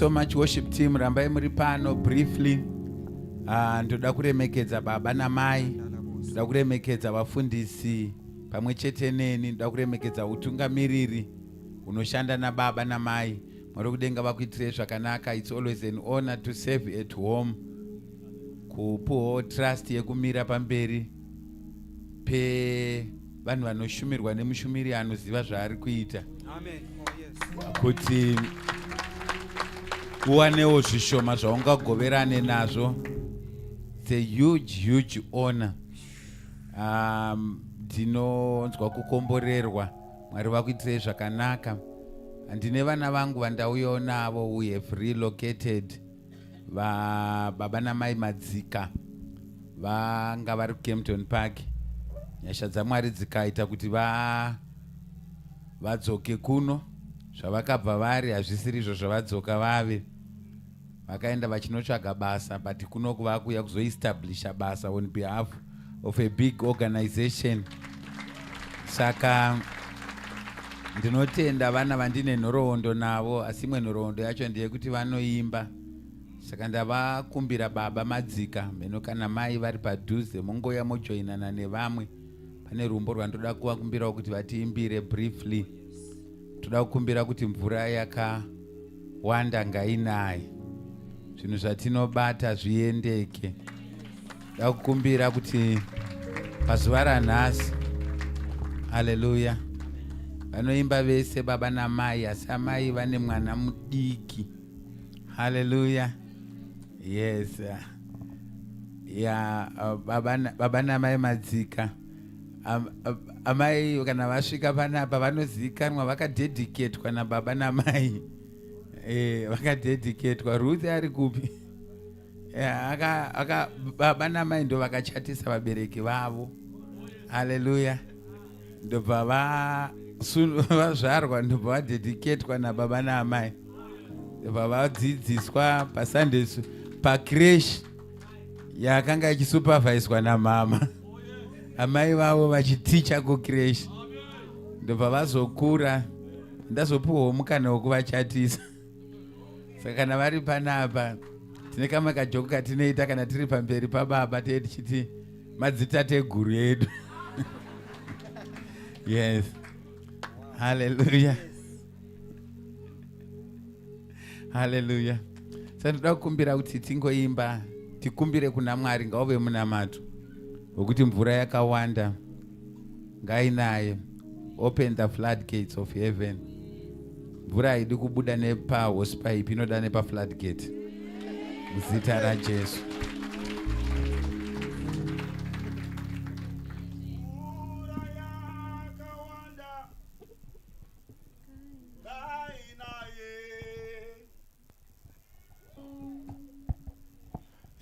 so much worship team. Rambai muri pano briefly. Ndoda kuremekedza baba namai. Ndoda kuremekedza vafundisi pamwe chete neni. Ndoda kuremekedza utungamiriri unoshanda nababa namai. Mwari kudenga vakuitire zvakanaka. It's always an honor to serve at home. Kupuho trust yekumira pamberi pe vanhu vanoshumirwa nemushumiri anoziva zvaari kuita. Amen. Kuti uwanewo zvishoma zvaungagoverane nazvo. It's a huge honor. Ndinonzwa kukomborerwa. Mwari vakuitire zvakanaka. Ndine vana vangu vandauyawo navo. We have relocated. Baba namai Madzika vanga vari kuKempton Park. Nyasha dzaMwari dzikaita kuti vadzoke kuno. Zvavakabva vari hazvisiri izvo zvavadzoka vave. Vakaenda vachinotsvaga basa, but kuno vakuya kuzoestablisha basa on behalf of a big organization. Saka ndinotenda vana vandine nhoroondo navo, asi imwe nhoroondo yacho ndeyekuti vanoimba. Saka ndavakumbira baba Madzika meno kana mai vari padhuze mongoya mojoinana nevamwe. Pane rumbo rwandoda kuvakumbirawo kuti vatiimbire briefly. Toda kukumbira kuti mvura yakawanda ngainaye. Zvinhu zvatinobata zviendeke. Toda kukumbira kuti pazuva ranhasi, haleluya, vanoimba vese baba namai, asi amai vane mwana mudiki. Haleluya. Yes. Baba namai Madzika. Amai kana vasvika panapa vanozivikanwa vakadedicatwa nababa namai. Vakadedicatwa. Ruth ari kupi? Baba namai ndo vakachatisa vabereki vavo. Haleluya. Ndobva vazvarwa ndobva vadedicatwa nababa namai. Ndobva vadzidziswa paSunday pacreche yakanga ichisuperviswa namama. Amai vavo vachiticha kucreche. Ndobva vazokura. Ndazopuwawo mukana wokuvachatisa. Saka kana vari panapa tine kamwe kajoko katinoita kana tiri pamberi pababa tichiti madzitateguru edu. Yes. Hallelujah. Hallelujah. Saka ndoda kukumbira kuti tingoimba, tikumbire kuna Mwari ngauve munamato wokuti mvura yakawanda ngainaye. Open the floodgates of heaven. Mvura haidi kubuda nepa hosepipe, inoda nepa floodgate. Muzita raJesu.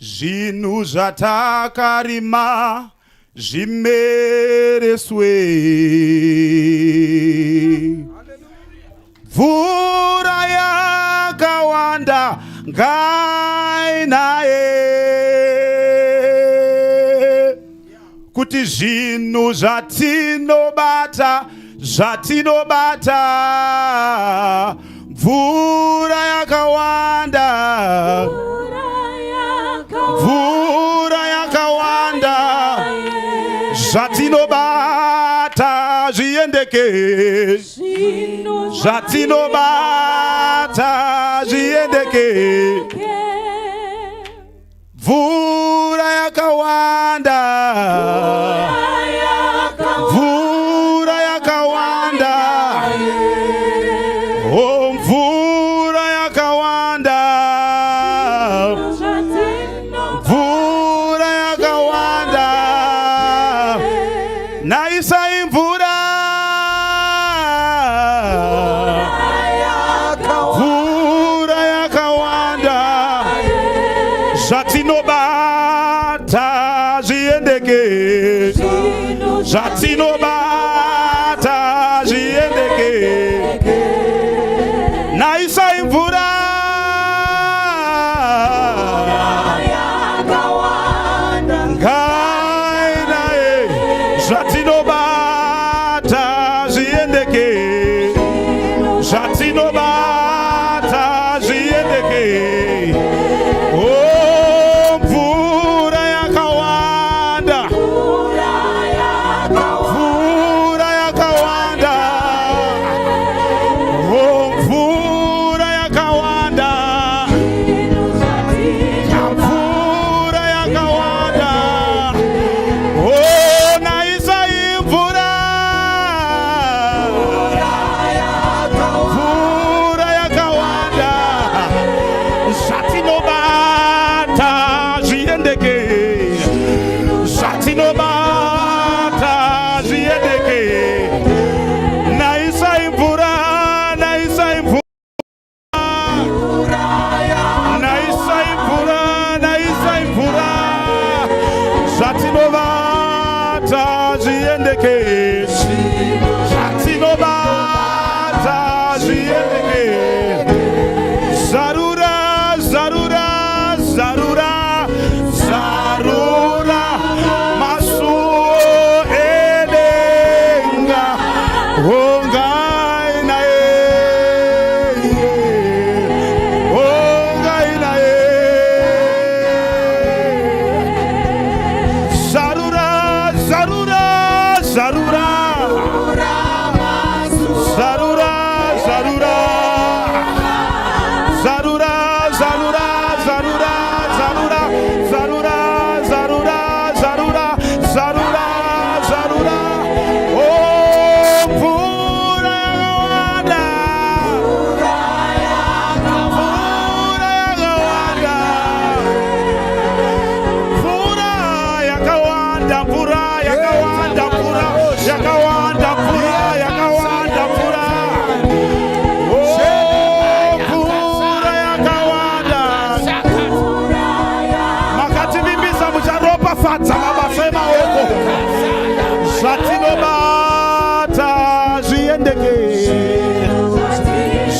Zvinhu zvatakarima zvimereswe. Mvura yakawanda ngainaye. Kuti zvinhu zvatinobata mvura yakawanda. Mvura yakawanda zvatinobata zviendeke. Zvatinobata zviendeke. Mvura yakawanda. Mvura yakawanda. Oh, mvura yakawanda. Mvura yakawanda. Naisai mvura. Mvura yakawanda. Zvatinobata zviendeke. Zvatinobata zviendeke. Naisai mvura. Ngainaye. Zvatinobata zviendeke. Zvatinobata zviendeke. zviendeke zvatinobata zviendeke zarura zarura zarura zarura masuo edenga hongai naye hongai naye zarura zarura zarura zarura zarura zarura zarura zarura zarura zarura zarura zarura zarura zarura oh pura yakawanda pura yakawanda pura yakawanda pura yakawanda pura yakawanda pura oh pura yakawanda makativimbisa mucharopafadza mabasa emaoko zvatinobata zviendeke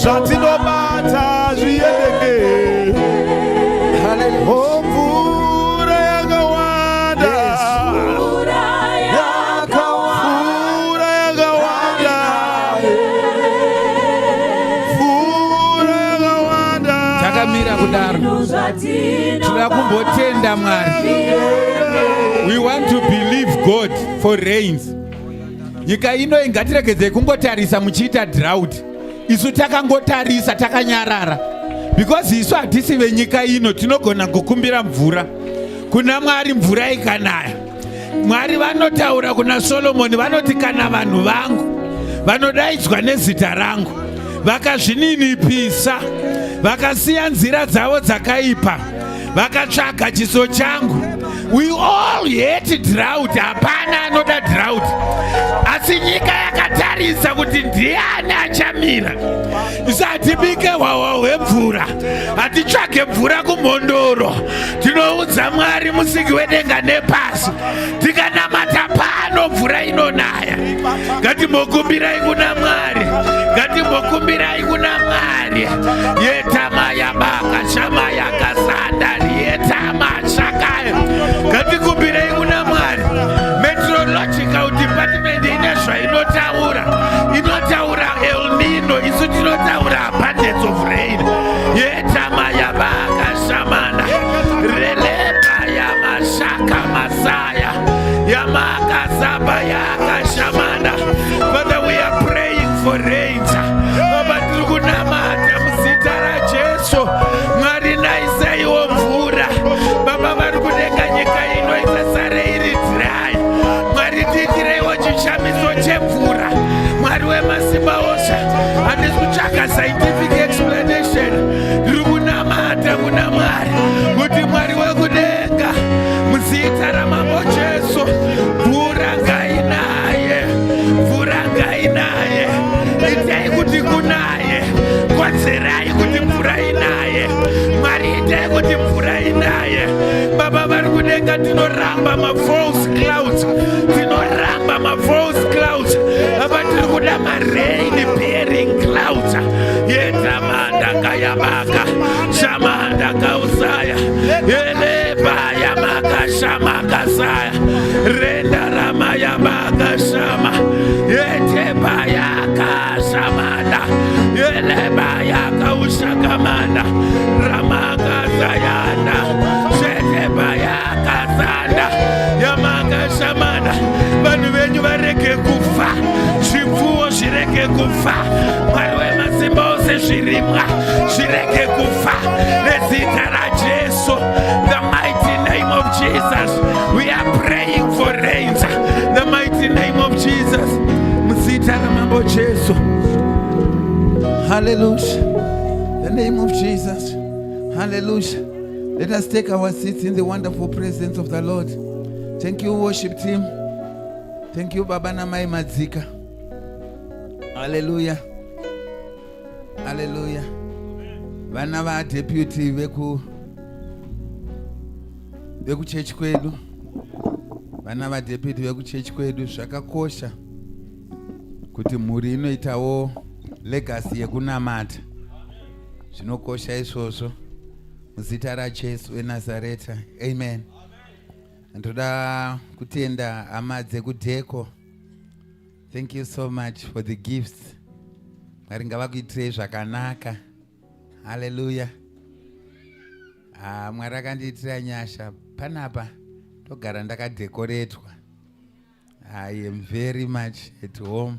zvatinobata zviendeke oh pura yakawanda pura yakawanda pura yakawanda takamira kudaro tinoda kumbotenda Mwari. We want to believe God for rains. Nyika ino ingatiregedze kungotarisa muchiita drought. Isu takangotarisa takanyarara. Because isu hatisi venyika ino tinogona kukumbira mvura. Kuna Mwari mvura ikanaya. Mwari vanotaura kuna Solomoni vanoti kana vanhu vangu vanodaidzwa nezita rangu vakazvininipisa vakasiya nzira dzavo dzakaipa vakatsvaga chiso changu. We all hate drought. Hapana anoda drought. Asi nyika yakatarisa kuti ndiani achamira. Isu hatibike hwahwa hwemvura, hatitsvage mvura kumhondoro. Tinoudza Mwari musiki wedenga nepasi, tikanamata pano mvura inonaya. Ngatimbokumbirai kuna Mwari, ngatimbokumbirai kuna Mwari. Yetama yabaka shama yakasanda yetama shakaya. Ngatikumbirei kuna Mwari. Meteorological department ine zvainotaura, inotaura El Nino, isu tinotaura abundance of rain. Yetama yabaka shamana releba yamashaka masaya yamaka zaba yakashamana. Father, we are praying for rains. Baba, tiri kunamata muzita raJesu. Mwari naisaiwo mvura. Baba, vari kudenga nyika ino isasare iri dry. Mwari tiitireiwo chishamiso chemvura. Mwari wemasimba ose, handisi kutsvaga scientific explanation. Ndiri kunamata kuna Mwari kuti Mwari wekudenga muzita ramambo Jesu mvura ngainaye, mvura ngainaye. Itai kuti kunaye, kodzerai kuti mvura inaye. Mwari itai kuti mvura inaye. Baba vari kudenga tinoramba ma-false clouds, tinoramba ma-false clouds. Baba tiri kuda ma-rain bearing clouds. Yetamanda kayabaka shamanda kausaya eleba yamaka shamaka saya renda rama yabaka shama yeteba yaka shamanda eleba yaka ushakamanda ramaka sayanda sheteba yaka sanda yamaka shamanda. Vanhu venyu varege kufa, zvipfuwo zvirege kufa, Mwari wemasimba ose zvirimwa zvirege kufa nezita raJesu. The mighty name of Jesus, we are praying for rains. The mighty name of Jesus, muzita ramambo Jesu. Hallelujah. The name of Jesus. Hallelujah. Let us take our seats in the wonderful presence of the Lord. Thank you, worship team. Thank you, Baba Namai Madzika. Hallelujah. Hallelujah. Vana va deputy veku church kwedu vana vadhepiti vekuchechi kwedu zvakakosha kuti mhuri inoitawo legasi yekunamata. Zvinokosha izvozvo muzita raJesu weNazareta. Amen. Ndoda kutenda hama dzekudheko. Thank you so much for the gifts. Mwari ngavakuitirei zvakanaka. Hallelujah. Mwari akandiitira nyasha. Panapa ndogara ndakadhekoretwa. I am very much at home.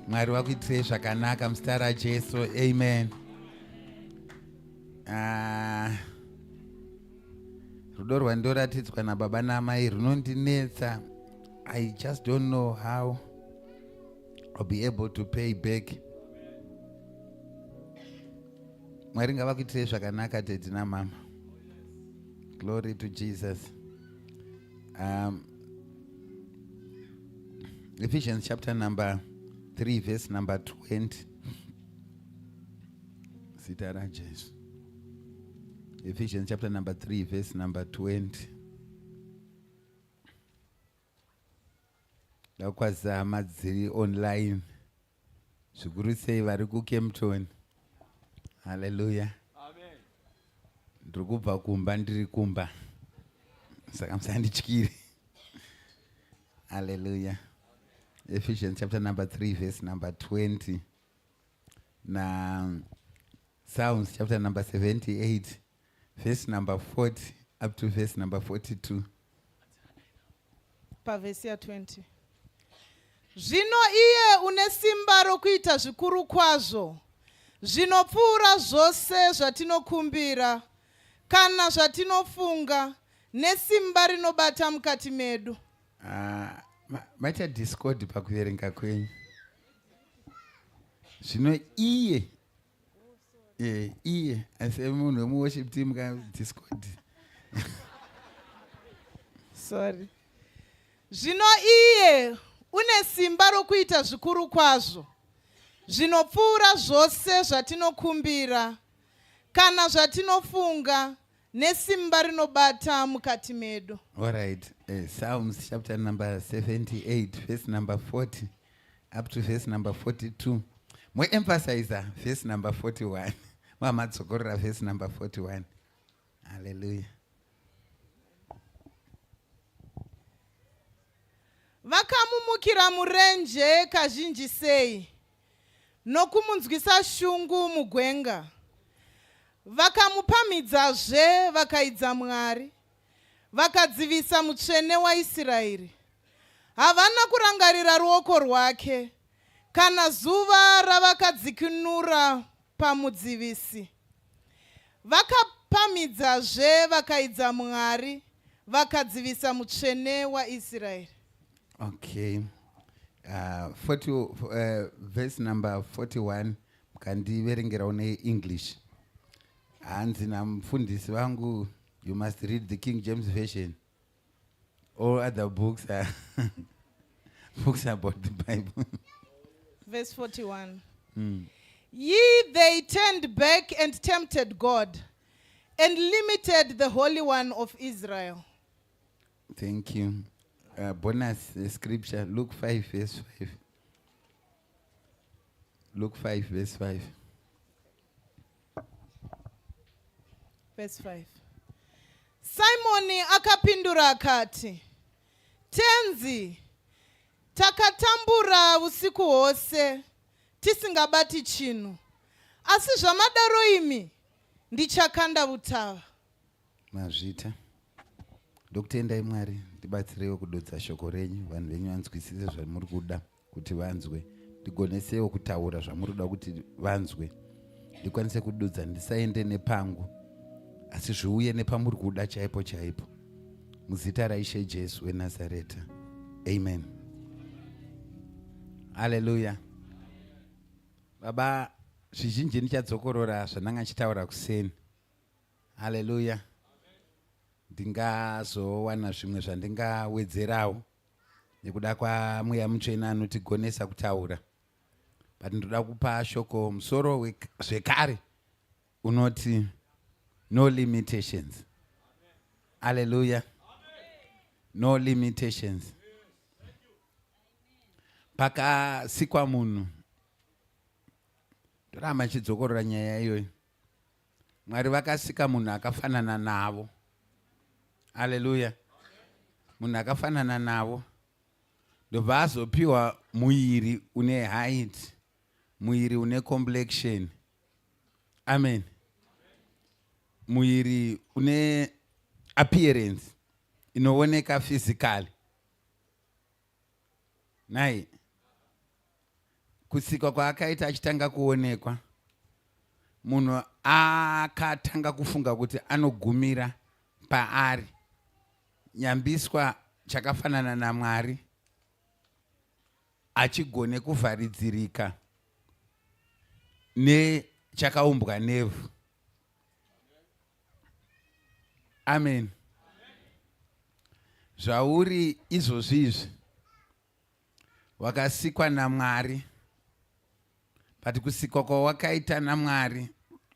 Mwari vakuitirei zvakanaka muzita raJesu. Amen. Rudo rwandoratidzwa nababa namai runondinetsa. I just don't know how I'll be able to pay back. Mwari ngavakuitirei zvakanaka tete namama. Glory to Jesus. Ephesians chapter number 3 verse number 20. Zita raJesu. Ephesians chapter number 3 verse number 20. Ndakwazisa hama dziri online. Zvikuru sei vari kuKempton. Hallelujah. Amen. Ndiri kubva kumba ndiri kumba. Saka musandityire. Hallelujah. Ephesians chapter number 3 verse number 20. Na Psalms chapter number 78 verse number 40 up to verse number 42. Pavesi ya 20. Zvino iye une simba rokuita zvikuru kwazvo, zvinopfuura zvose zvatinokumbira kana zvatinofunga, nesimba rinobata mukati medu. Maita Discord pakuverenga kwenyu. Zvino iye asi munhu wemuworship team ka Discord. Sorry. Zvino iye une simba rokuita zvikuru kwazvo, zvinopfuura zvose zvatinokumbira kana zvatinofunga, nesimba rinobata mukati medu. All right. Psalms chapter number 78 verse number 40 up to verse number 42. Emphasize verse number 41. Mamatsokorera verse number 41. Hallelujah. Vakamumukira murenje kazhinji sei, nokumunzwisa shungu mugwenga. Vakamupamidzazve vakaidza Mwari, vakadzivisa mutsvene waIsraeri. Havana kurangarira ruoko rwake, kana zuva ravakadzikinura pamudzivisi. Vakapamidzazve vakaidza Mwari, vakadzivisa mutsvene waIsraeri. Okay. Verse number 41 mukandiverengerawo neEnglish. Hanzi namufundisi wangu, you must read the King James Version. All other books are books about the Bible. Verse 41. Ye they turned back and tempted God, and limited the Holy One of Israel. Thank you. Bonus scripture, Luke 5 verse 5. Luke 5 verse 5. Verse 5. Simoni akapindura akati, Tenzi, takatambura usiku hwose tisingabati chinhu, asi zvamadaro imi ndichakanda utava. Mazvita. Ndokutendai Mwari, ndibatsireiwo kudodza shoko renyu, vanhu venyu vanzwisise zvamuri kuda kuti vanzwe, ndigonesewo kutaura zvamuri kuda kuti vanzwe, ndikwanise kudodza, ndisaende nepangu, asi zviuye nepamuri kuda chaipo chaipo. Muzita raIshe Jesu weNazareta. Amen. Hallelujah. Baba, zvizhinji ndichadzokorora zvandanga nchitaura kuseni. Hallelujah. Ndingazowana zvimwe zvandingawedzerawo nekuda kwamweya mutsvene anotigonesa kutaura. But ndoda kupa shoko musoro zvekare unoti no limitations. Hallelujah. no limitations. Pakasikwa munhu, toramba chidzokorora nyaya iyoyo. Mwari vakasika munhu akafanana navo. Haleluya. Munhu akafanana navo. Ndobva azopiwa muiri une height, muiri une complexion. Amen. Muiri une appearance inooneka physically. Nai. Kusikwa kwaakaita achitanga kuonekwa, munhu akatanga kufunga kuti anogumira paari nyambiswa chakafanana naMwari, achigone kuvharidzirika nechakaumbwa nevhu. Amen. Zvauri izvozvizvi wakasikwa naMwari, pati kusikwa kwawakaita naMwari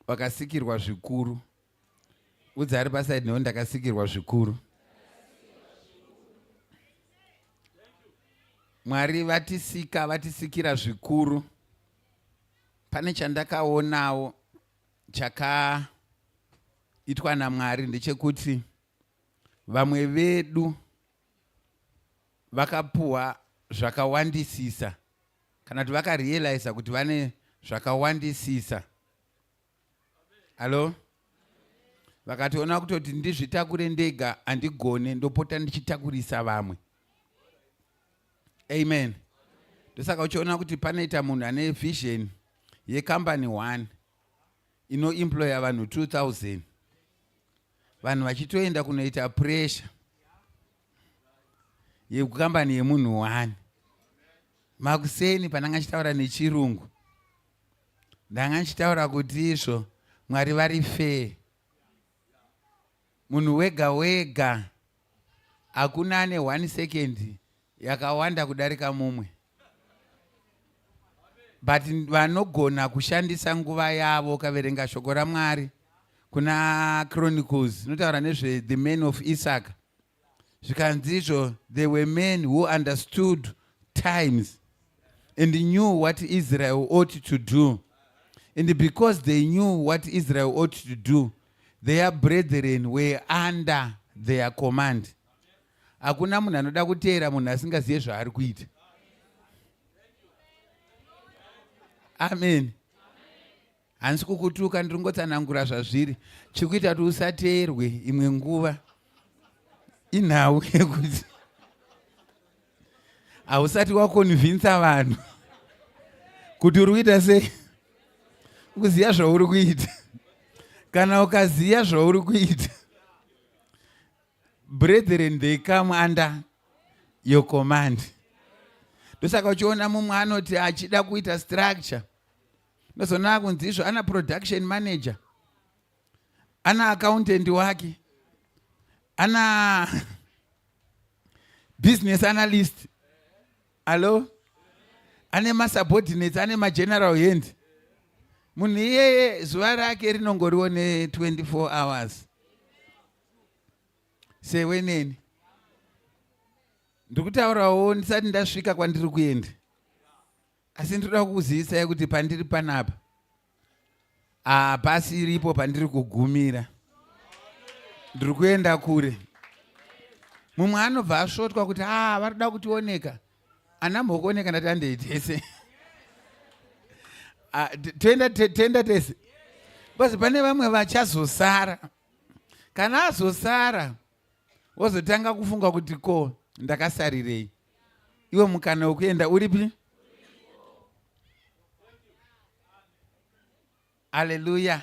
wakasikirwa zvikuru. Udza ari pasaidi newo ndakasikirwa zvikuru. Mwari vatisikira zvikuru. Pane chandakaonawo chakaitwa naMwari ndechekuti vamwe vedu vakapuwa zvakawandisisa, kana kuti vakarealiza kuti vane zvakawandisisa. Halo? Vakationa kutoti ndizvitakure ndega handigone, ndopota ndichitakurisa vamwe. Amen. Ndosaka uchiona kuti panoita munhu ane vision yecompany 1 inoemploya vanhu 2000. Vanhu vachitoenda kunoita pressure yekukambani yemunhu 1. Makuseni pandanga nchitaura nechirungu, ndanga nchitaura kuti izvo Mwari vari fair. Munhu wega wega, hakuna ane 1 second yakawanda kudarika mumwe. But vanogona kushandisa nguva yavo. Kaverenga shoko raMwari kuna Chronicles notaura nezve the men of Isaac. Zvikanzizvo, they were men who understood times and knew what Israel ought to do. And because they knew what Israel ought to do, their brethren were under their command. Hakuna munhu anoda kuteera munhu asingazive zvaari kuita. Amen. Handisi kukutuka, ndiri ngotsanangura zvazviri. Chikuita kuti usateerwe imwe nguva inhau yekuti hausati wakonvinsa vanhu kuti uri kuita sei. Kuziva zvauri kuita. Kana ukaziva zvauri kuita, brethren, they come under your command. Ndosaka uchiona mumwe anoti achida kuita structure, nozona kunzizvo ana production manager, ana accountant wake, ana business analyst. Hello? Ane masubordinates, ane mageneral hand. Munhu iyeye zuva rake rinongoriwo ne24 hours. Seweneni. Ndikutaurawo ndisati ndasvika kwandiri kuenda. Asi ndoda kukuzivisai kuti pandiri panapa pasiripo pandiri kugumira. Ndiri kuenda kure. Mumwe anobva asvotwa kuti varida kutioneka. Anambokuoneka ndati andeitese. Tenda tese. Basi pane vamwe vachazosara. Kana azosara, wozotanga kufunga kuti ko ndakasarirei. Iwe mukana wekuenda uripi? Haleluya.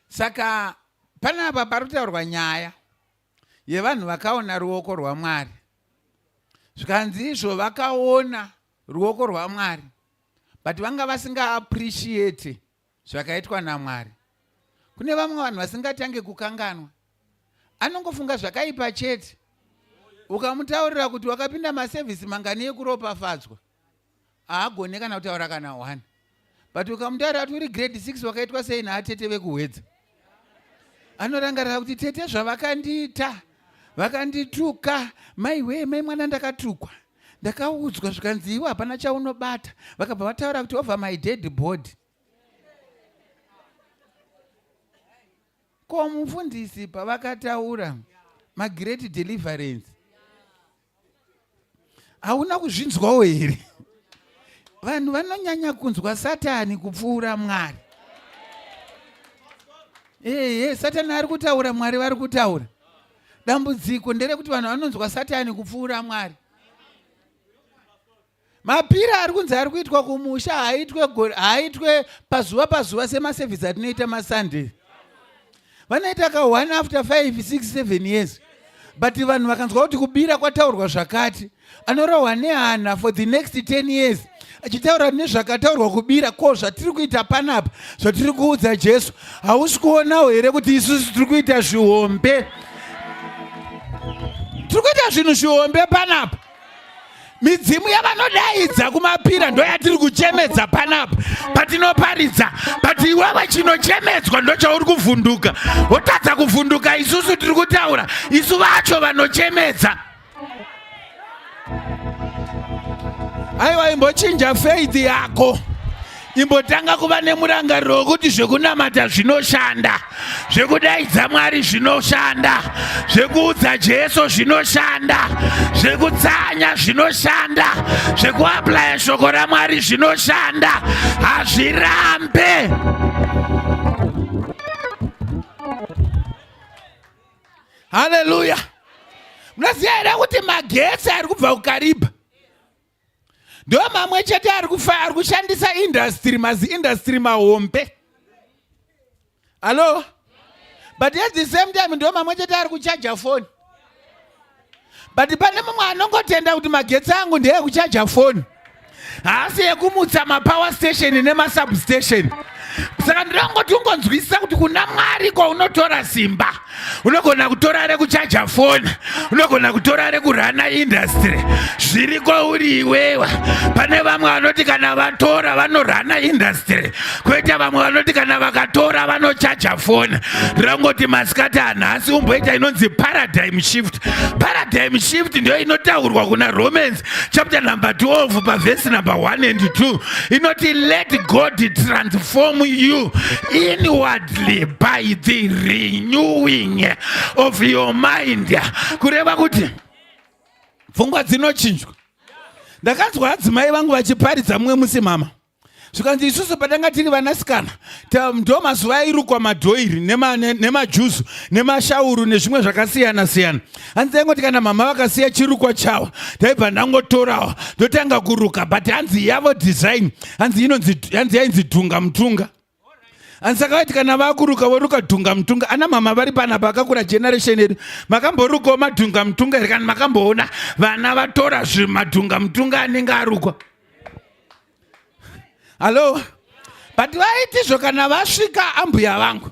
Saka panapa parutaurwa nyaya yevanhu vakaona ruoko rwaMwari. Zvikanzi izvo vakaona ruoko rwaMwari, but vanga vasinga appreciate zvakaitwa naMwari. Kune vamwe vanhu vasingatange kukanganwa. Anongofunga zvakaipa chete. Ukamutaurira kuti wakapinda masevhisi mangani ekuropafadzwa, haagone kana kutaura kana 1. But ukamutaurira kuti uri grade 6 wakaitwa sei naatete vekuhwedza, anorangarira kuti tete zvavakandiita vakandituka. Maiwe, mai mwana ndakatukwa. Ndakaudzwa zvikanzi iwe hapana chaunobata. Vakabva vataura kuti over my dead body. Ko mufundisi pavakataura magreat deliverance, hauna kuzvinzwawo here? Vanhu vanonyanya kunzwa Satani kupfuura Mwari. Satani ari kutaura, Mwari vari kutaura. Dambudziko nderekuti vanhu vanonzwa Satani kupfuura Mwari. Mapira ari kunzi ari kuitwa kumusha haitwe pazuva semasevhisi atinoita maSunday. Vanoita ka 1 after 5, 6, 7 years. But vanhu vakanzwa kuti kubira kwataurwa zvakati, anorohwa nehana for the next 10 years. Achitaura nezvakataurwa kubira, ko zvatiri kuita panapa, zvatiri kuudza Jesu, hausi kuonawo here kuti isusu tiri kuita zvihombe? Tiri kuita zvinhu zvihombe panapa. Midzimu yavanodaidza kumapira ndo yatiri kuchemedza panapa patinoparidza. But iwewe chinochemedzwa ndo chauri kuvhunduka. Wotadza kuvhunduka, isusu tiri kutaura, isu vacho vanochemedza. Aiwa, imbochinja faith yako. Imbotanga kuva nemurangariro wekuti zvekunamata zvinoshanda, zvekudaidza Mwari zvinoshanda, zvekuudza Jesu zvinoshanda, zvekutsanya zvinoshanda, zvekuaplaya shoko raMwari zvinoshanda. Hazvirambe. Haleluya. Munoziva here kuti magetsi ari kubva kuKariba ndo mamwe chete ari kushandisa industry, mazi-industry mahombe. Hello? But at the same time ndo mamwe chete ari kuchaja phone. But pane mumwe anongotenda kuti magetsi angu ndeye kuchaja phone, haasi yekumutsa mapower station nemasubstation. Saka ndinongoti ungonzwisisa kuti kuna Mwari kwaunotora simba. Unogona kutora rekuchaja phone, unogona kutora rekurana industry. Zviri kwauri iwewe. Pane vamwe vanoti kana vatora vanorana industry, koita vamwe vanoti kana vakatora vanochaja phone. Ndinongoti masikati anhasi umboita inonzi paradigm shift. Paradigm shift ndio inotaurwa kuna Romans chapter number 12 verse number 1 and 2. Inoti let God transform you inwardly by the renewing of your mind. Kureva kuti pfungwa dzinochinjwa. Ndakanzwa adzimai vangu vachiparidza mumwe musi mama, zvikanzi isusu patanga tiri vanasikana ndo mazuva airukwa madhoiri nemajuzu nemashauru nezvimwe zvakasiyana siyana. Hanzi yaingoti kana mama vakasiya chirukwa chavo taibva ndangotorawo ndotanga kuruka. But hanzi yavo design, hanzi yainzi dhunga mutunga. Saka vati kana vakuruka voruka dhunga mutunga. Ana mama vari panapa akakura generation yedu, makamborukawo madhunga mutunga here? Kana makamboona vana vatora madhunga mutunga anenge arukwa? Hello? But vaitizvo kana vasvika ambuya vangu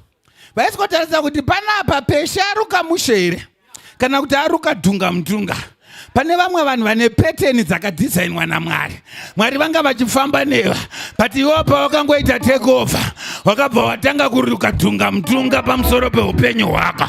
vaisikotaridza kuti panapa peshe aruka mushe here kana kuti aruka dhunga mutunga. Pane vamwe vanhu vane pattern dzakadesignwa naMwari. Mwari vanga vachifamba neva, but iwo pavakangoita take over wakabva watanga kuruka dhunga mutunga pamusoro peupenyu hwako.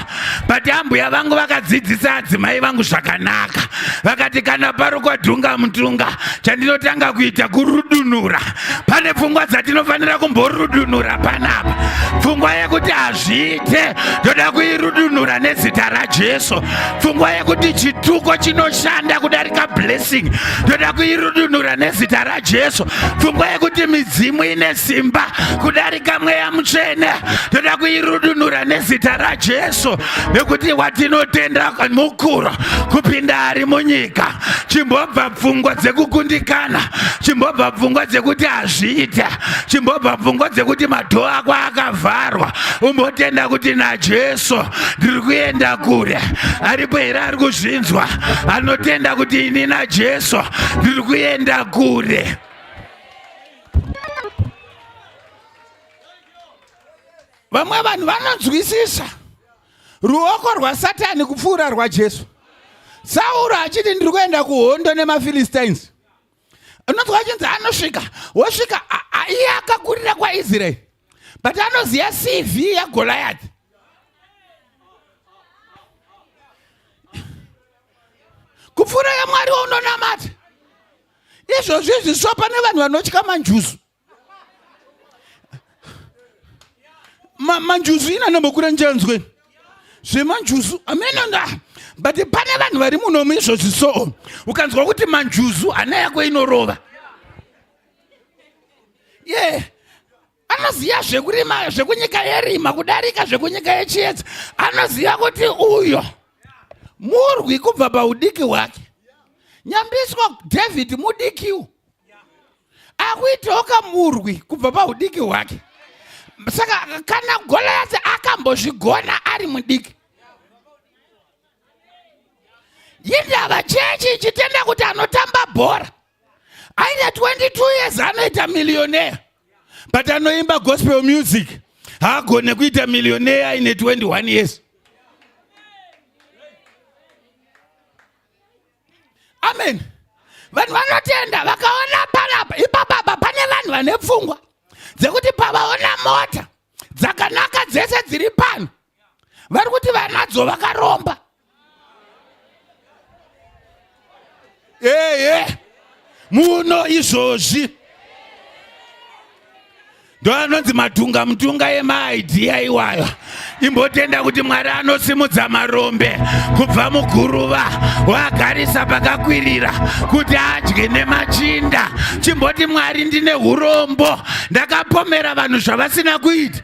But ambuya vangu vakadzidzisa adzimai vangu zvakanaka, vakati kana parukwa dhunga mutunga chandinotanga kuita kurudunura. Pane pfungwa dzatinofanira kumborudunura panapa. Pfungwa yekuti hazviite ndoda kuirudunura nezita raJesu. Pfungwa yekuti chituko chinoshanda kudarika blessing ndoda kuirudunura nezita raJesu. Pfungwa yekuti midzimu ine simba kudarika mweya mutsvene ndoda kuirudunura nezita raJesu. Nekuti watinotenda mukuro kupinda ari munyika, chimbobva pfungwa dzekukundikana, chimbobva pfungwa dzekuti hazviita, chimbobva pfungwa dzekuti madhoo ako akavharwa. Umbotenda kuti naJesu ndiri kuenda kure. Aripo here ari kuzvinzwa anotenda kuti ini naJesu ndiri kuenda kure? Vamwe vanhu vanonzwisisa ruoko rwaSatani kupfuura rwaJesu. Sauro achiti ndiri kuenda kuhondo nemaPhilistines, unonzwa achinzi anosvika, wosvika iye akakurira kwaIsraeri, but anoziya CV yaGoliath. izvozvi so pane vanhu vanotya manjuzu. Manjuzu inanomukura njanzwe zvemanjuzu amenonda, but pane vanhu vari munomu izvozvi so ukanzwa kuti manjuzu hana yako inorova. Anoziva zvekurima zvekunyika yerima kudarika zvekunyika yechiedza. Anoziva kuti uyo murwi kubva paudiki hwake. Nyambiswa David mudikiwo akuitoka murwi kubva paudiki hwake. Saka kana Goliath akambozvigona ari mudiki. Yindava chechi chitenda kuti anotamba bhora aine 22 years anoita millionaire, but anoimba gospel music haagone kuita millionaire aine 21 years. Amen. Vanhu vanotenda vakaona panapa ipapa pane vanhu vane pfungwa dzekuti pavaona mota dzakanaka dzese dziri pano vari kuti vanadzo vakaromba. Muno izvozvi ndo anonzi matunga mutunga yemaidhiya iwayo. Imbotenda kuti Mwari anosimudza marombe kubva muguruva waagarisa pakakwirira kuti adye nemachinda. Chimboti Mwari ndine urombo, ndakapomera vanhu zvavasina kuita.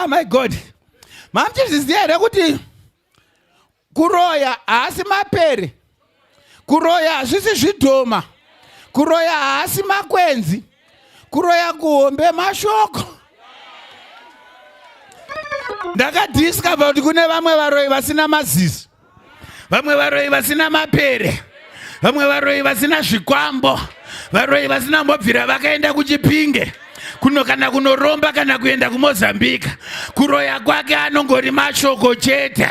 My God, mamuchizviziva here kuti kuroya haasi mapere, kuroya hazvisi zvidhoma, kuroya haasi makwenzi, kuroya kuhombe mashoko. Ndakadiscover kuti kune vamwe varoyi vasina maziso, vamwe varoyi vasina mapere, vamwe varoyi vasina zvikwambo, varoyi vasina mbobvira vakaenda kuchipinge kana kunoromba kana kuenda kuMozambique. Kuroya kwake anongori mashoko chete.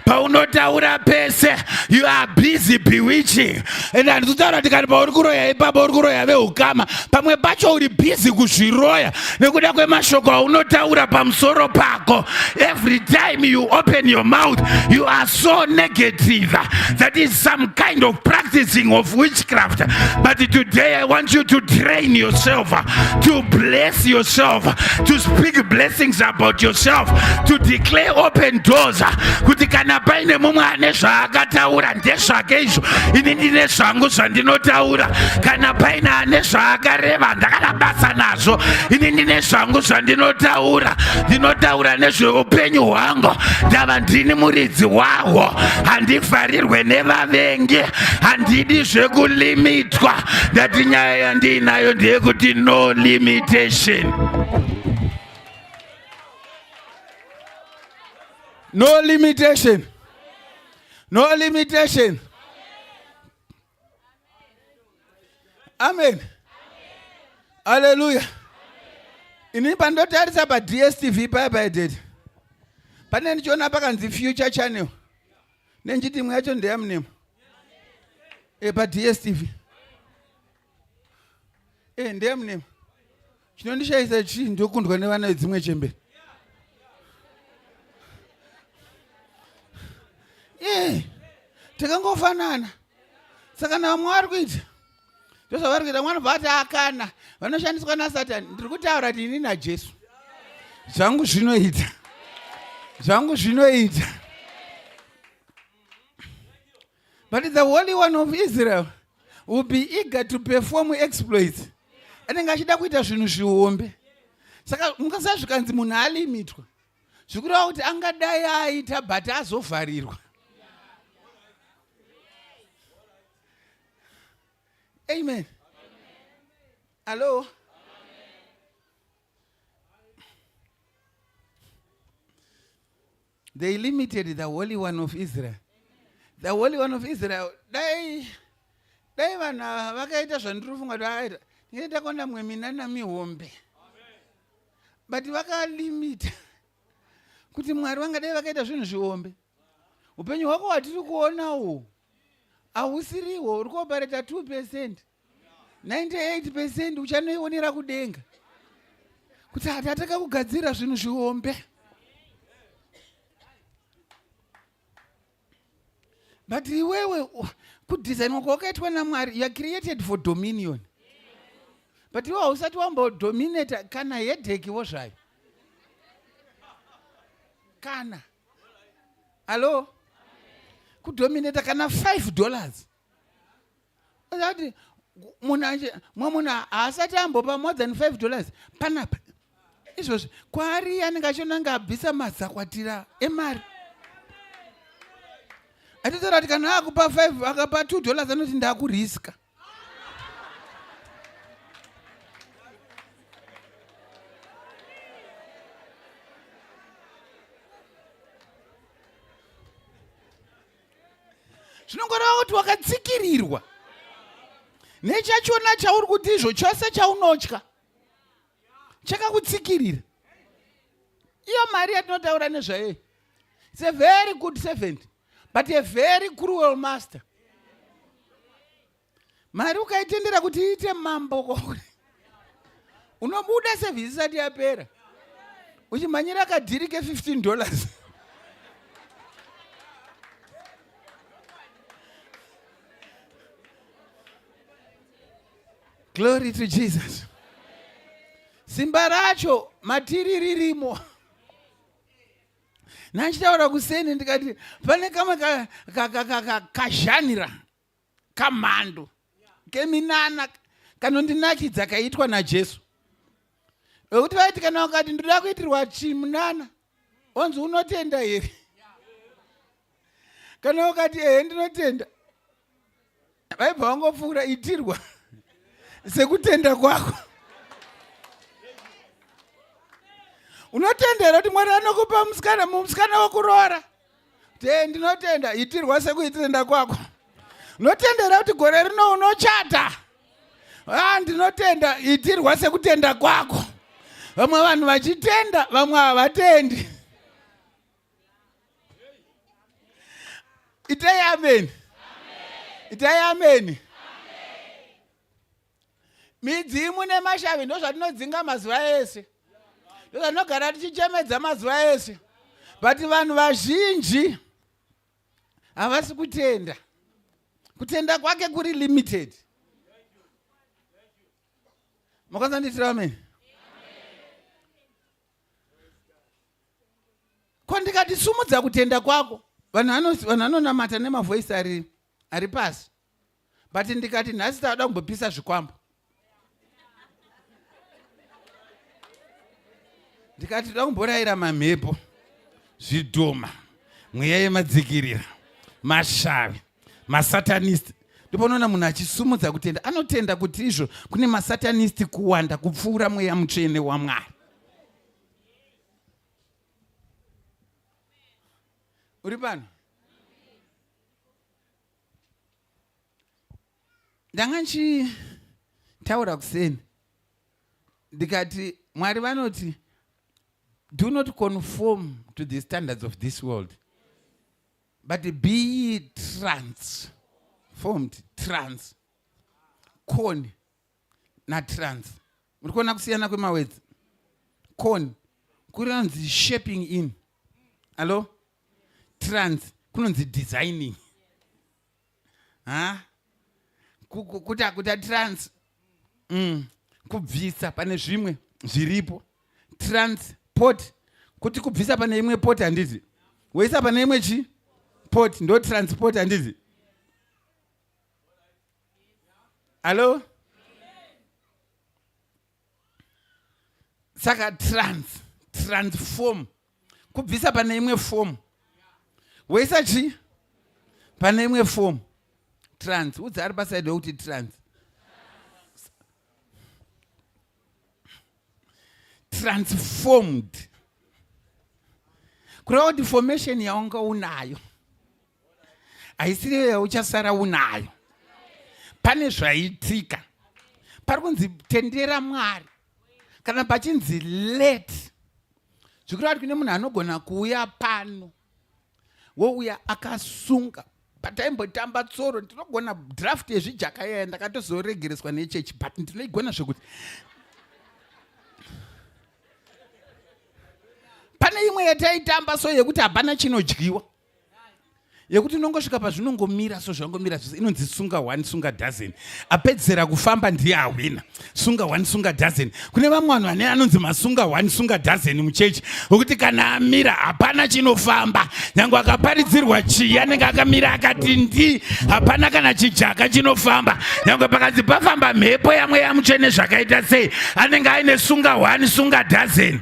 Paunotaura pese, you are busy bewitching. And handitotaura kuti kana pauri kuroya ipapo uri kuroya vehukama, pamwe pacho uri busy kuzviroya nekuda kwemashoko aunotaura pamusoro pako. Every time you open your mouth, you are so negative. That is some kind of practicing of witchcraft. But today I want you to train yourself to bless yourself, to speak blessings about yourself, to declare open doors. Kuti kana paine mumwe ane zvaakataura ndezvake izvo, ini ndine zvangu zvandinotaura. Kana paine ane zvaakareva ndakada basa nazvo, ini ndine zvangu zvandinotaura. Ndinotaura nezveupenyu hwangu, ndava ndini muridzi wahwo. Handivharirwe nevavengi, handidi zvekulimitwa. Ndati nyaya yandinayo ndeyekuti no limitation. No limitation. No limitation. Amen. Hallelujah. Ini pandotarisa pa DSTV paya dede. Pane ndichiona pakanzi Future Channel. Nenjiti imwe yacho ndeyamunemo. Pa DSTV. Ndeyamunemo. Chinondishaisa chii ndokundwa nevana vedzimwe chembere. Takangofanana. Saka navamwe vari kuita ndozvavari kuita. Mwana bvati akana vanoshandiswa naSatani. Ndiri kutaura kuti ini naJesu zvangu zvinoita, zvangu zvinoita. But the Holy One of Israel will be eager to perform exploits. Anenge achida kuita zvinhu zvihombe. Saka mukasazvikanzi munhu alimitwa, zvikureva kuti angadai aita but azovharirwa. Amen. Hello. They limited the Holy One of Israel. The Holy One of Israel, dai vana vakaita zvandinofunga kuti ndinoita kona mwe minana mihombe. But vakalimita kuti Mwari vangadai vakaita zvinhu zvihombe. Upenyu hwako hwatiri kuonawo hausiriwo, uri kuopareta 2%. 98% uchanoionera kudenga. Kuti hatataka kugadzira zvinhu zvihombe. But iwewe Kudesign kwakaitwa naMwari. You are created for dominion. But iwe hausati wambodominata kana headache wo zvayo. Kana. Hello? Kudominata kana $5. Ati munhu haasati ambopa more than $5 panapa. Izvozvo kwari anenge achionanga abvisa mazakwatira emari. Atitaura kuti kana akupa 5 akapa $2 anoti ndakuriska. Zvinongoreva kuti wakatsikirirwa nechachona chauri kuti izvo chose chaunotya chakakutsikirira. Iyo mari yatinotaura nezvayo, it's a very good servant but a very cruel master. Mari ukaitendera kuti iite mambo kwauri, unobuda sevhisi isati yapera uchimhanyira kadhiri ke $15. Glory to Jesus. Simba racho matiri ririmo. Nachitaura kuseni ndikati pane kamwe kazhanira kamhando keminana kanondinakidza kaitwa naJesu. Wekuti vaiti kana ukati ndoda kuitirwa chimunana onzi unotenda here. Kana ukati ndinotenda, vaibva vangopfuura itirwa sekutenda kwako. Unotendera kuti Mwari anokupa musikana wokuroora. Ndinotenda itirwa sekuitenda kwako. Unotendera kuti gore rino unochata. Ndinotenda itirwa sekutenda kwako. Vamwe vanhu vachitenda, vamwe havatendi. Itai amen. Itai amen. Midzimu nemashavi ndozvatinodzinga mazuva ese. Ndozvatinogara tichichemedza mazuva ese. But vanhu vazhinji havasi kutenda. Kutenda kwake kuri limited. Makwanisa nditira amen. Ko ndikati sumudza kutenda kwako, vanhu vanonamata nemavoisi ari pasi. But ndikati nhasi tavada kumbopisa zvikwambo. Ndikati toda kumborayira mamhepo, zvidhoma, mweya yemadzikirira, mashavi, masatanist. Ndipo unoona munhu achisumudza kutenda, anotenda kuti izvo kune masatanist kuwanda kupfuura mweya mutsvene waMwari. Uri pano? Ndanga nchitaura kuseni ndikati Mwari vanoti do not conform to the standards of this world, but be transformed. Con na trans. Murikuona kusiyana kwemawedzi. Con kunonzi shaping in. Hello? Trans kunonzi designing. Kuta trans kubvisa pane zvimwe zviripo. Transport kuti kubvisa pane imwe port handiti. Weisa pane imwe chi? Port ndo transport handiti. Hello? Saka transform kubvisa pane imwe form. Weisa chi? Pane imwe form. Trans. Udza ari paside kuti trans. Transformed. Kureva kuti formation yaunga unayo haisiri yauchasara unayo. Pane zvaitika. Pari kunzi tendera Mwari. Kana pachinzi let. Zvikureva kuti kune munhu anogona kuuya pano wouya akasunga pataimbotamba tsoro, ndinogona draft yezvijakaya ndakatozoregereswa nechechi, but ndinoigona zvekuti pane imwe yataitamba so yekuti hapana chinodyiwa. yekuti unongosvika pazvinongomira so zvangomira zvose inonzi sunga 1 sunga dozen apedzera kufamba ndiye awina sunga 1 sunga dozen. Kune vamwe vanhu vane anonzi masunga 1 sunga dozen muchechi wekuti kana amira hapana chinofamba, nyange akaparidzirwa chii anenge akamira akati ndi, hapana kana chijaka chinofamba, nyange pakanzi pafamba mhepo yamwe yamutsvene zvakaita sei anenge aine sunga 1 sunga dozen.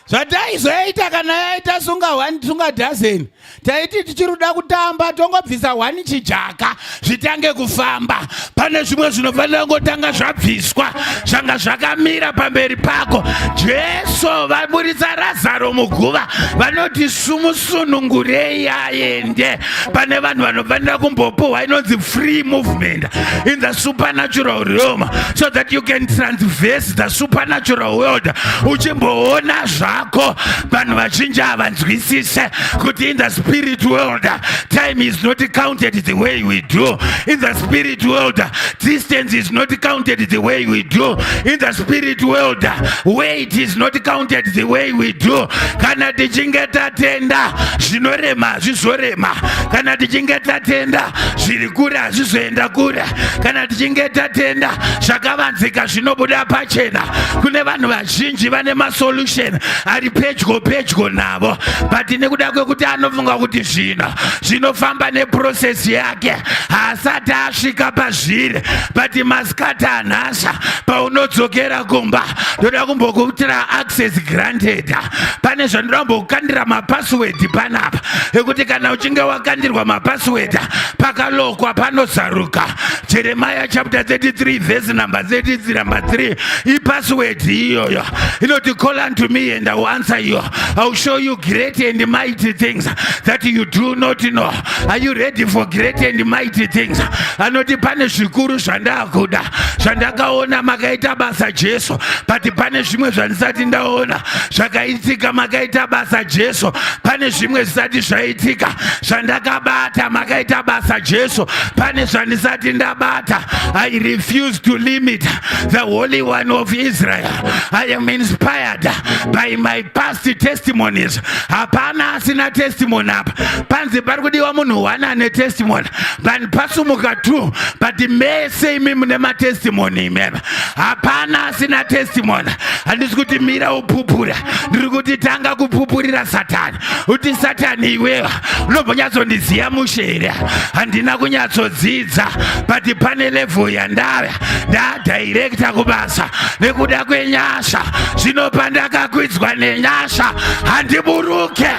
Zvataizoita kana yaita sunga 1 sunga dozen, taiti tichiruda kutamba tongobvisa 1 chijaka zvitange kufamba. Pane zvimwe zvinofanira ngotanga zvabviswa zvanga zvakamira pamberi pako. Jesu vaburitsa Razaro muguva vanoti sumusunungurei aende. Pane vanhu vanofanira kumbopuhwa inonzi free movement in the supernatural realm so that you can transverse the supernatural world. Uchimboona zvako vanhu vazhinji havanzwisise kuti in the spirit world time is not counted the way we do. In the spirit world distance is not counted the way we do. In the spirit world weight is not counted the way we do. Kana tichinge tatenda zvinorema zvizorema, kana tichinge tatenda zviri kure hazvizoenda kure, kana tichinge tatenda zvakavanzika zvinobuda pachena. Kune vanhu vazhinji vane masolution ari pedyo navo, but nekuda kwekuti anofunga kuti zvinofamba neprocess yake haasati asvika pazviri. But masikata anhasha paunodzokera kumba ndoda kumbokutira access granted. Pane zvandoda kumbokandira mapassword panapa ekuti kana uchinge wakandirwa mapassword pakalokwa panozaruka. Jeremiah chapter 33 verse number 33 ipassword iyoyo inoti call unto me and I will answer you. I will show you great and mighty things that you do not know. Are you ready for great and mighty things? Anoti pane zvikuru zvandakuda zvandakaona makaita basa Jesu, but pane zvimwe zvandisati ndaona zvakaitika makaita basa Jesu. Pane zvimwe zvisati zvaitika zvandakabata makaita basa Jesu. Pane zvandisati ndabata. I refuse to limit the Holy One of Israel. I am inspired by my past testimonies. Hapana asina testimony apa. Panzi pari kudiwa munhu wana ane testimony. Vanhu pasumuka tu, but mese imi mune matestimony imeba. Hapana asina testimony. Handisi kuti mira upupura, ndiri kuti tanga kupupurira Satani. Uti Satani iwewa unombonyatsondiziya mushere, handina kunyatsodzidza, but pane level yandava ndadirecta kubasa nekuda kwenyasha. Zvino pandakakwidzwa nenyasha handiburuke.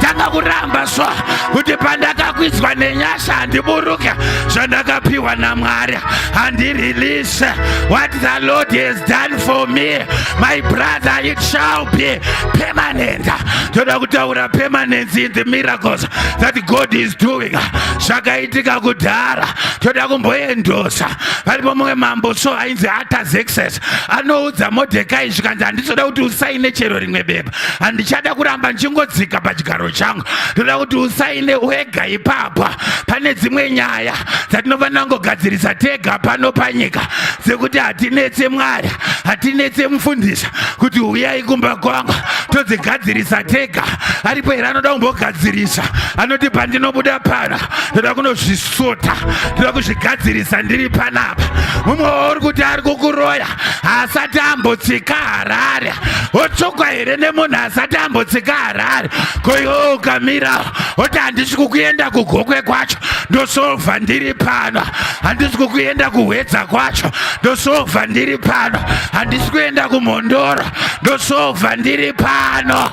Tanga kuramba so kuti pandakakwidzwa nenyasha handiburuke. Zvandakapiwa naMwari handirelease what the Lord has done for me, my brother, it shall be permanent. Toda kutaura permanence in the miracles that God is doing. Zvakaitika kudhara toda kumboendosa. Paripo mumwe mambo so ainzi Artaxerxes anoudza Modhekai zvikanzi handisoda kuti usaine chero rimwe bepa, handichada kuramba ndichingodzika pachigaro changu, toda kuti usaine wega ipapo. Pane dzimwe nyaya dzatinofanira kungogadzirisa tega pano panyika dzekuti hatinetse Mwari, hatinetse mufundisi kuti uyai kumba kwangu todzigadzirisa tega. Aripo here anoda kumbogadzirisa, anoti pandinobuda pana toda kunozvisota, toda kuzvigadzirisa ndiri panapa. Mumwe uri kuti ari kukuroya haasati ambotsika Harare. Otsokwa here nemunhu asati ambotsika Harare. Koiwe ukamira oti handisi kukuenda kugokwe kwacho ndosovha ndiri pano, handisi kukuenda kuhwedza kwacho ndosovha ndiri pano, handisi kuenda kumhondoro ndosovha ndiri pano.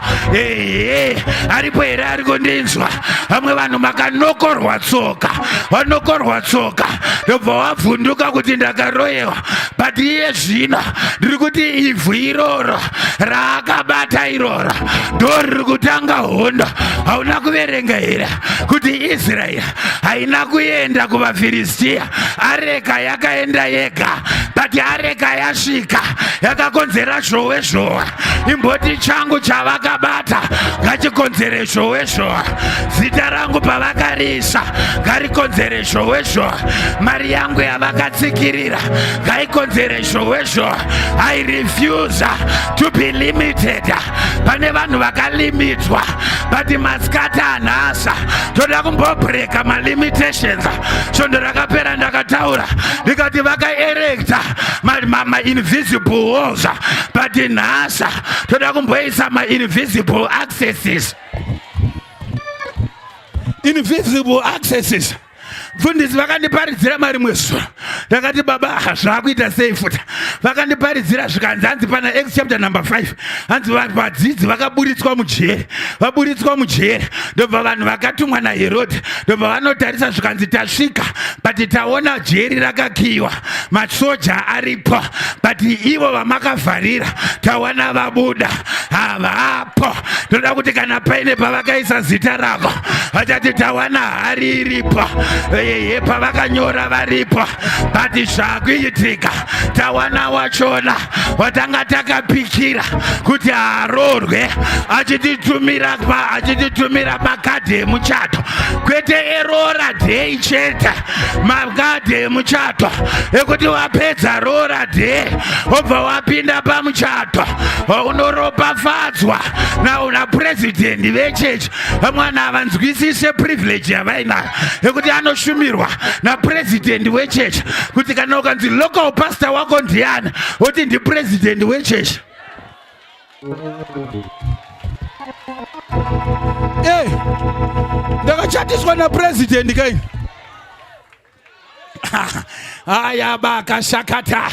Aripo here ari kundinzwa? Vamwe vanhu makanokorwa tsoka, wanokorwa tsoka ndobva wabvunduka kuti ndakaroyewa, but iye zvino ndiri kuti ivhu iroro raakabata iroro ndo riri kutanga hondo. Hauna kuverenga here kuti Israeri haina kuenda kuvaFiristia, areka yakaenda yega, but areka yasvika yakakonzera zhowe zhowa. Imboti changu chavakabata ngachikonzere zhowe zhowa, zita rangu pavakarisa ngarikonzere zhowe zhowa, mari yangu yavakatsikirira ngaikonzere zhowe zhowa. I refuse to be limited. Pane vanhu vakalimitwa but masikati anhasa toda kumbobreka malimitations. Svondo rakapera ndakataura ndikati vakaerecta ma-invisible walls, but nhasa toda kumboisa ma-invisible accesses. Invisible accesses. Mfundisi vakandiparidzira mari mwezuva ndakati baba zvakuita sei futa. Vakandiparidzira zvikanzi hanzi pana Acts chapter number 5 hanzi vadzidzi vakaburitswa mujeri ndobva vanhu vakatumwa naHerodhi ndobva vanotarisa zvikanzi tasvika but taona jeri rakakiyiwa masoja aripo but ivo vamakavharira tawana vabuda havapo. Ndoda kuti kana paine pavakaisa zita rako vachati tawana hari iripo pavakanyora varipo but zvakuitika tawana wachona watanga takapikira kuti aroorwe achititumira makadhi emuchato kwete erora dhei chete makadhi emuchato ekuti wapedza rora dhei obva wapinda pamuchato unoropafadzwa nauna purezidendi vechechi. Vamwana havanzwisise privilege yavainayo ekuti anoshumirwa napurezidendi wechechi kuti kana ukanzi local pastor wako ndiani oti ndipurezidendi wechechi. Ndakachatiswa napurezidendi kaini. Aya bakashakata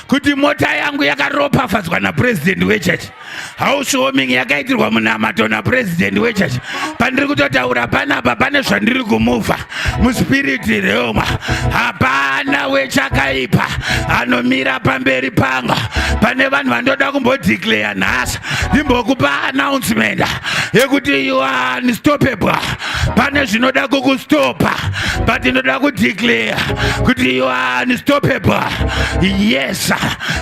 kuti mota yangu yakaropafadzwa napurezidendi wechechi. House warming yakaitirwa munamato napurezidendi wechechi. Pandiri kutotaura panapa pane zvandiri kumuvha muspiriti realm. Hapana wechakaipa anomira pamberi panga. Pane vanhu vandoda kumbodeclare nhasi ndimbokupa announcement yekuti you are unstoppable. Pane zvinoda kukustopa but ndoda kudeclare kuti you are unstoppable. Yes,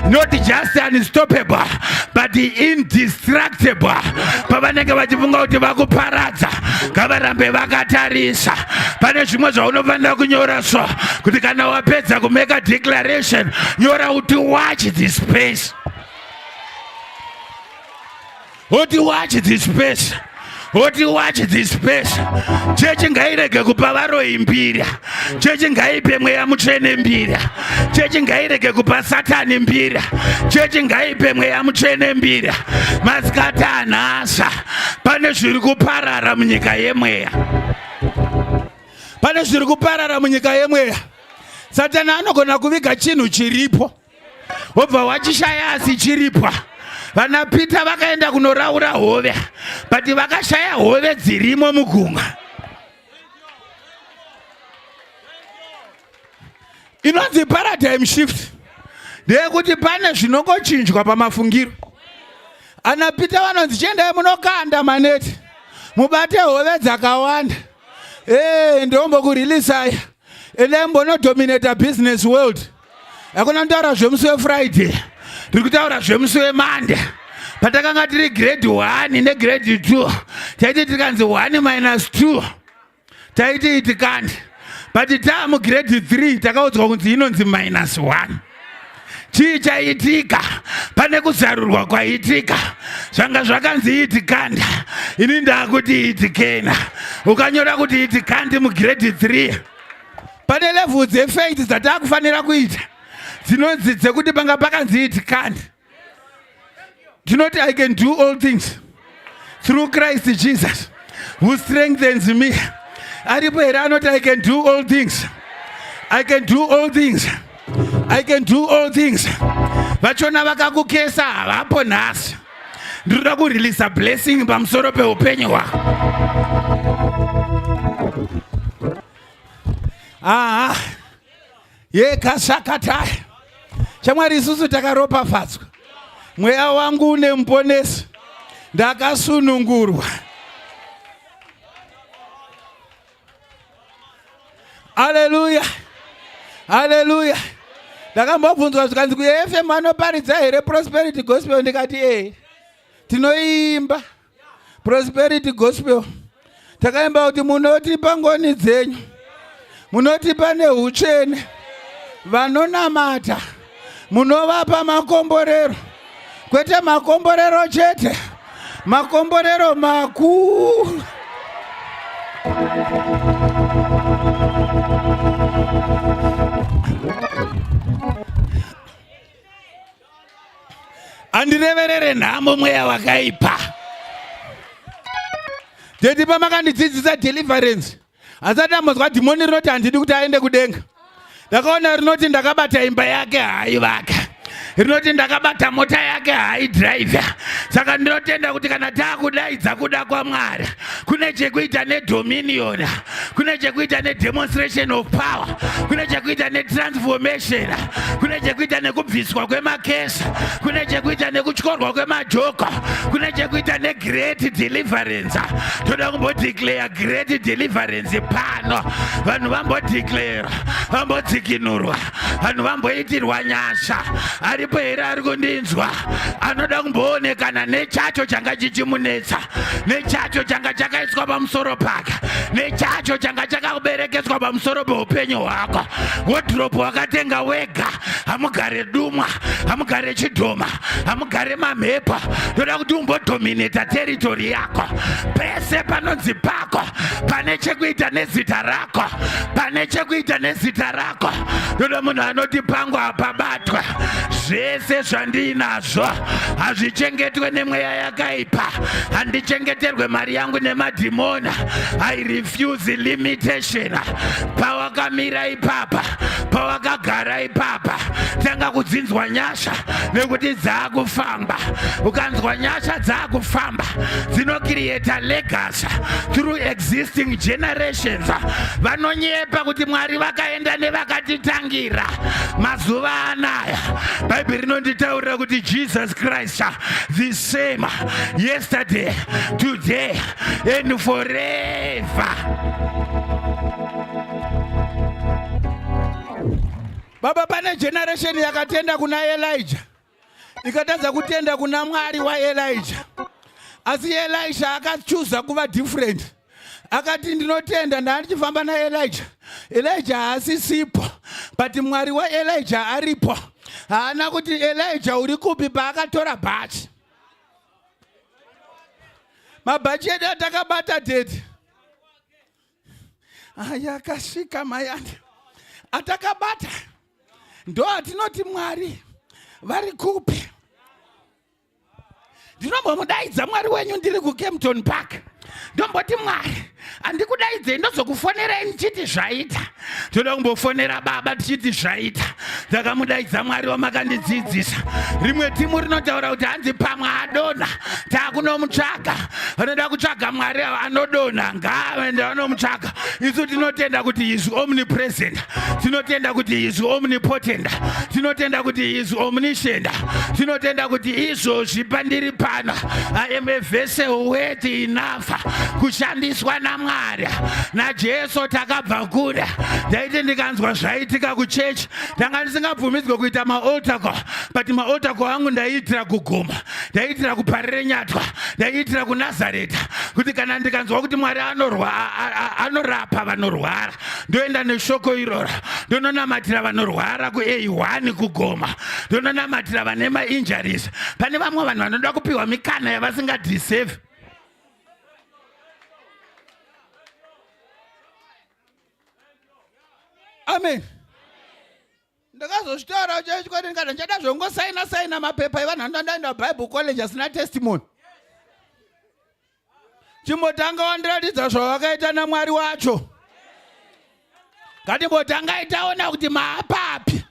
not just unstoppable but indestructible. Pavanenge vachifunga kuti vakuparadza ngavarambe vakatarisa. Pane zvimwe zvaunofanira kunyora so kuti kana wapedza kumeka declaration nyora kuti watch this space. Oti watch this space. Oti watch this space. Chechi ngairege kupa varoyi mbira. Chechi ngaipe mweya mutsvene mbira. Chechi ngairege kupa Satani mbira. Chechi ngaipe mweya mutsvene mbira. Masikati anhasa pane zviri kuparara munyika yemweya. Pane zviri kuparara munyika yemweya. Satani anogona kuviga chinhu chiripo wobva wachishaya asi chiripo. Vana Peter vakaenda kunoraura hove but vakashaya hove dzirimo mugungwa. Inonzi paradigm shift. Ndeyekuti pane zvinongochinjwa pamafungiro. Ana Peter vanonzi chiendai munokanda maneti mubate hove dzakawanda. Ndombokurilisa ende mbonodominata business world. Hakuna ntaura zvemusi weFriday. Tiri kutaura zvemusi weMonday. Patakanga tiri grade 1 negrade 2 taiti tikanzi 1 minus 2 taiti itikandi. But taamu grade 3 takaudzwa kunzi inonzi minus 1. Chii chaitika? Pane kuzarurwa kwaitika zvanga zvakanzi itikanda. Ini ndakuti itikena. Ukanyora kuti itikandi mugrade 3 pane level dzefaith dzatakufanira kuita dzinonzi dzekuti panga pakanzi itikandi. Tinoti I can do all things through Christ Jesus who strengthens me. Aripo here anoti I can do all things. I can do all things. I can do all things. Vachona vakakukesa havapo nhasi. Ndinoda kurelease blessing pamusoro peupenyu hwako. Yekashakatai. Shamwari isusu takaropafadzwa. Mweya wangu une muponesi. Ndakasunungurwa. Hallelujah. Hallelujah. Ndakambobvunzwa zvikanzi kuFM vanoparidza here prosperity gospel ndikati tinoimba prosperity gospel. Takaimba kuti munotipa ngoni dzenyu. Munotipa neutsvene. Vanonamata. Munovapa makomborero. Kwete makomborero chete. makomborero makuru. Andireverere nhamo mweya wakaipa. Dedi pamakandidzidzisa deliverance, asati amuzwa dhimoni rinoti handidi kuti aende kudenga. Ndakaona rinoti ndakabata imba yake haivaka, rinoti ndakabata mota yake haidhiraivha. Saka ndinotenda kuti kana taakudaidza kuda kwaMwari kune chekuita nedominion, kune chekuita nedemonstration of power, kune chekuita netransformation, kune chekuita nekubviswa kwemakesa, kune chekuita nekutyorwa kwemadhoko, kune chekuita negreat deliverance. Toda kumbodeclare great deliverance pano. Vanhu vambodeclare, vambodzikinurwa, vanhu vamboitirwa nyasha. Aripo here ari kundinzwa anoda kumboonekana nechacho changa chichimunetsa, nechacho changa chakaiswa pamusoro pake, nechacho changa chakakuberekeswa pamusoro peupenyu hwako. Wodropu wakatenga wega, hamugare dumwa, hamugare chidhoma, hamugare mamhepo. Toda kuti umbodhomineta teritori yako pese panonzi pako, pane chekuita nezita rako, pane chekuita nezita rako. Toda munhu anoti pangu hapabatwa. Zvese zvandinazvo hazvichengetwe nemweya yakaipa, handichengeterwe mari yangu nemadhimona. I refuse limitation. Pawakamira ipapa, pawakagara ipapa, tanga kudzinzwa nyasha nekuti dzaakufamba. Ukanzwa nyasha dzaakufamba, dzinocreate legacy through existing generations. Vanonyepa kuti Mwari vakaenda nevakatitangira. Mazuva anaya Bible rinonditaurira kuti Jesus Christ the same yesterday, today and forever. Baba, pane generation yakatenda kuna Elijah, ikatadza kutenda kuna Mwari waElijah. Asi Elisha akachuza kuva different. Akati ndinotenda ndandichifamba naElijah. Elijah haasisipo, but Mwari waElijah aripo. Haana kuti Elijah uri kupi paakatora bhachi. Mabhachi edu atakabata dedi, ayakasvika mayandi atakabata, ndo atinoti Mwari vari kupi. Ndinombomudaidza Mwari wenyu ndiri kuKempton Park, ndomboti Mwari handikudaidzei ndozokufonerai ndichiti zvaita. Toda kumbofonera baba tichiti zvaita. Ndakamudaidza Mwari wamakandidzidzisa. Rimwe timu rinotaura kuti hanzi pamwe adona taakunomutsvaga. Vanoda kutsvaga Mwari anodona, ngaavende vanomutsvaga. Isu tinotenda kuti he is omnipresent, tinotenda kuti he is omnipotent, tinotenda kuti he is omniscient, tinotenda kuti izvozvi pandiri pano I am a vessel worthy enough kushandiswa naMwari. NaJesu takabva kure. Ndaiti ndikanzwa zvaitika kuchechi, ndanga ndisingabvumidzwe kuita maaltar call, but maaltar call angu ndaiitira kuguma, ndaiitira kuparire nyatwa, ndaiitira kuNazareta, kuti kana ndikanzwa kuti Mwari anorapa vanorwara, ndoenda neshoko iroro, ndononamatira vanorwara kuA1 kugoma, ndononamatira vane mainjuries. Pane vamwe vanhu vanoda kupiwa mikana yavasingadeserve. Amen. Ndakazozvitaura chaikwadi ndikati ndichada zvongosaina mapepa evanhu andandaenda Bible college asina testimony. Chimbotanga wandiratidza zvawakaita naMwari wacho. Ngatimbotanga taona kuti maapapi.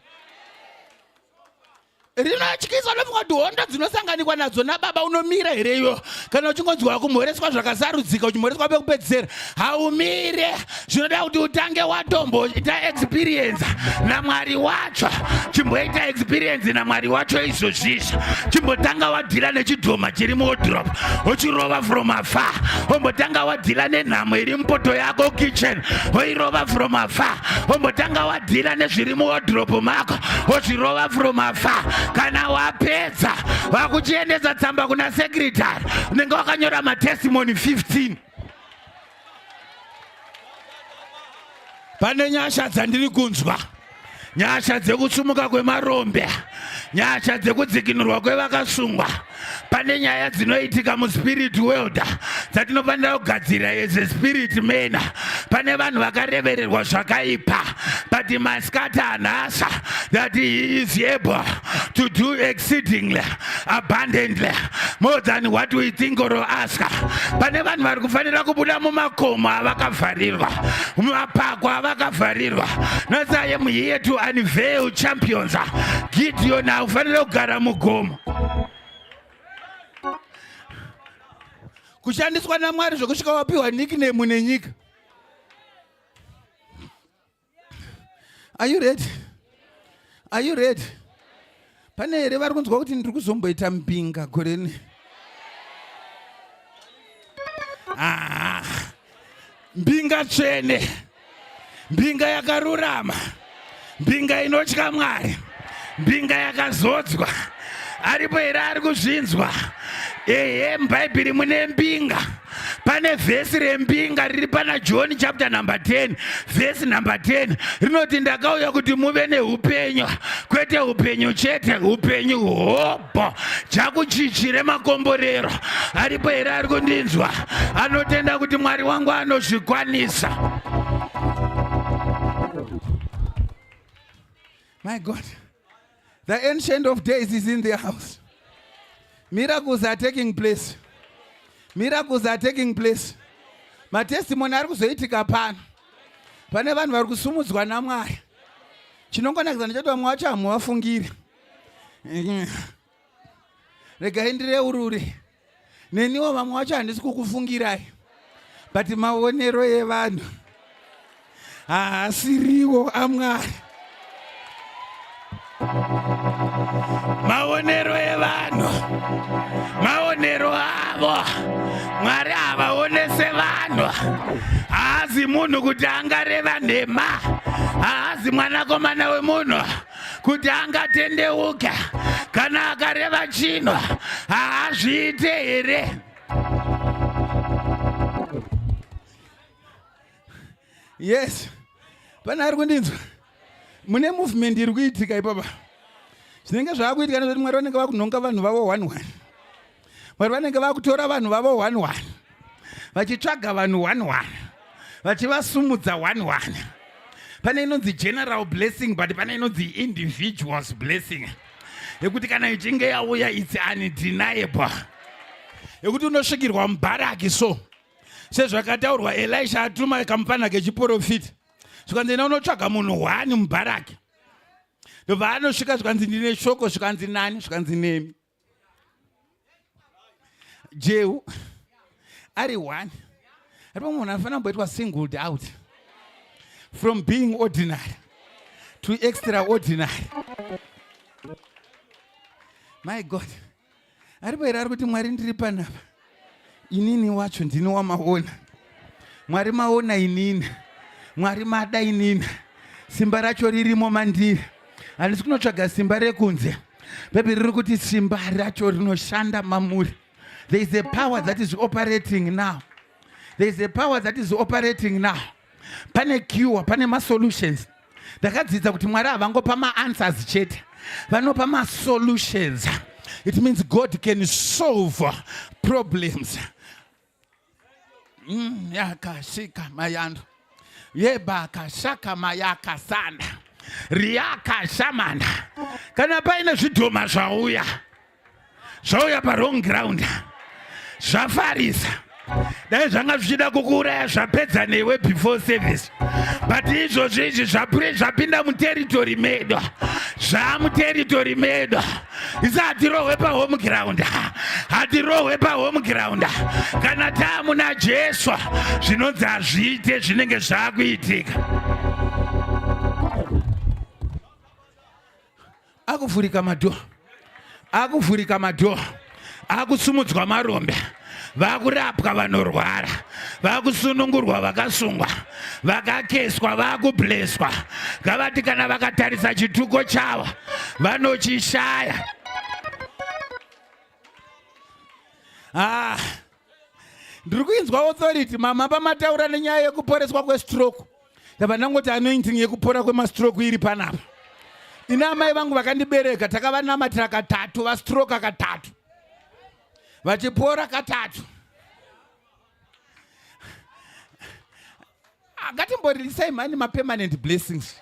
Rinotyisa nofunga kuti hondo dzinosanganikwa nadzo nababa unomira hereyo. Kana uchingonzwa kumhoreswa zvakasarudzika, uchimhoreswa pekupedzisira, haumire. Zvinoda kuti utange watomboita experience naMwari wacho. Chimboita experience naMwari wacho izvozvizvi. Chimbotanga wadhila nechidhoma chiri muwardrobe, uchirova from afar. Wombotanga wadhila nenhamo iri mupoto yako kitchen, woirova from afar. Wombotanga wadhila nezviri muwardrobe mako, wozvirova from afar. Kana wapedza vakuchiendesa tsamba kuna secretary, unenge wakanyora matestimony 15. Pane nyasha dzandiri kunzwa nyasha dzekusumuka kwemarombe, nyasha dzekudzikinurwa kwevakasungwa. Pane nyaya dzinoitika muspirit world dzatinofanira kugadzira as a spirit man. Pane vanhu vakarevererwa zvakaipa, but he must scatter and answer that he is able to do exceedingly abundantly more than what we think or ask. Pane vanhu vari kufanira kubuda mumakomo avakavharirwa, mumapako avakavharirwa. Nhasi I am here to unveil champions. Gideon akufanira kugara mugomo. Kushandiswa naMwari zvokusvika wapiwa nickname nenyika. Are you ready? Are you ready? Pane here vari kunzwa kuti ndiri kuzomboita mbinga goreni. Mbinga tsvene, mbinga yakarurama, mbinga inotya Mwari, mbinga yakazodzwa. Aripo here ari kuzvinzwa. Mubhaibheri mune mbinga. Pane vhesi rembinga riri pana John chapter number 10 verse number 10 rinoti ndakauya kuti muve neupenyu, kwete upenyu chete, upenyu hobho chakuchichire makomborero. Aripo here ari kundinzwa anotenda kuti Mwari wangu anozvikwanisa. My God, the Ancient of Days is in the house. Miracles are taking place. Miracles are taking place. Matestimony ari kuzoitika pano. Pane vanhu vari kusumudzwa naMwari. Chinongonakisa ndechoti vamwe vacho hamuvafungiri. Regai ndireurure. Neniwo vamwe vacho handisi kukufungirai. But maonero evanhu haasiriwo aMwari. Maonero evanhu, maonero avo Mwari havaonese vanhu. Haazi munhu kuti angareva nhema, haazi mwanakomana wemunhu kuti angatendeuka. Kana akareva chinhu haazviite here. Yes, pane ari kundinzwa. Mune movement iri kuitika ipapa. Zvinenge zvaakuitika nezvoti Mwari vanenge vakunhonga vanhu vavo 1-1. Mwari vanenge vakutora vanhu vavo 1-1. Vachitsvaga vanhu 1-1. Vachivasumudza 1-1. Pane inonzi general blessing, but pane inonzi individuals blessing. Yekuti kana ichinge yauya it's undeniable. Yekuti unosvikirwa mubaraki so. Sezvakataurwa Elisha atuma kamupana kechiprofita. Zvikanzi unotsvaga munhu 1 mubaraki. Ndobva anosvika zvikanzi ndine shoko, zvikanzi nani, zvikanzi nemi. Jehu ari 1. Aripo munhu anofanira kumboitwa singled out from being ordinary to extraordinary. My God. Aripo here ari kuti Mwari ndiri panapa. Inini wacho ndini wamaona. Mwari maona inini. Mwari mada inini. Simba racho ririmo mandiri. Handisi kunotsvaga simba rekunze. Bhebheri riri kuti simba racho rinoshanda mamuri. There is a power that is operating now. There is a power that is operating now. Pane cure, pane ma-solutions. Ndakadzidza kuti Mwari havangopa ma-answers chete. Vanopa ma-solutions. It means God can solve problems. Yakashika mayando. Yeba kashaka mayaka sanda. Riaka shamanda. Kana paine zvidhoma zvauya. Zvauya pa wrong ground. Zvafarisa. Dai zvanga zvichida kukuuraya zvapedza newe before service. But izvozvo izvi zvapinda muteritori medu. Zvamuteritori medu. Isi hatirohwe pa home ground. Hatirohwe pa home ground. Kana taamuna Jesu zvinonzi hazviite zvinenge zvakuitika. Akuvhurika madhoo. Akuvhurika madhoo. Akusumudzwa marombe. Vakurapwa vanorwara. Vakusunungurwa vakasungwa. Vakakeswa vakubleswa. Ngavati kana vakatarisa chituko chavo vanochishaya. Ndiri kuinzwa authority mama pamataura nenyaya yekuporeswa kwestroke. Ndabva ndangoti anointing yekupora kwemastroke iri panapa. ina mai vangu vakandibereka takavanamatira katatu, vastroka katatu, vachipora katatu. Ngatimborisai mani ma-permanent blessings,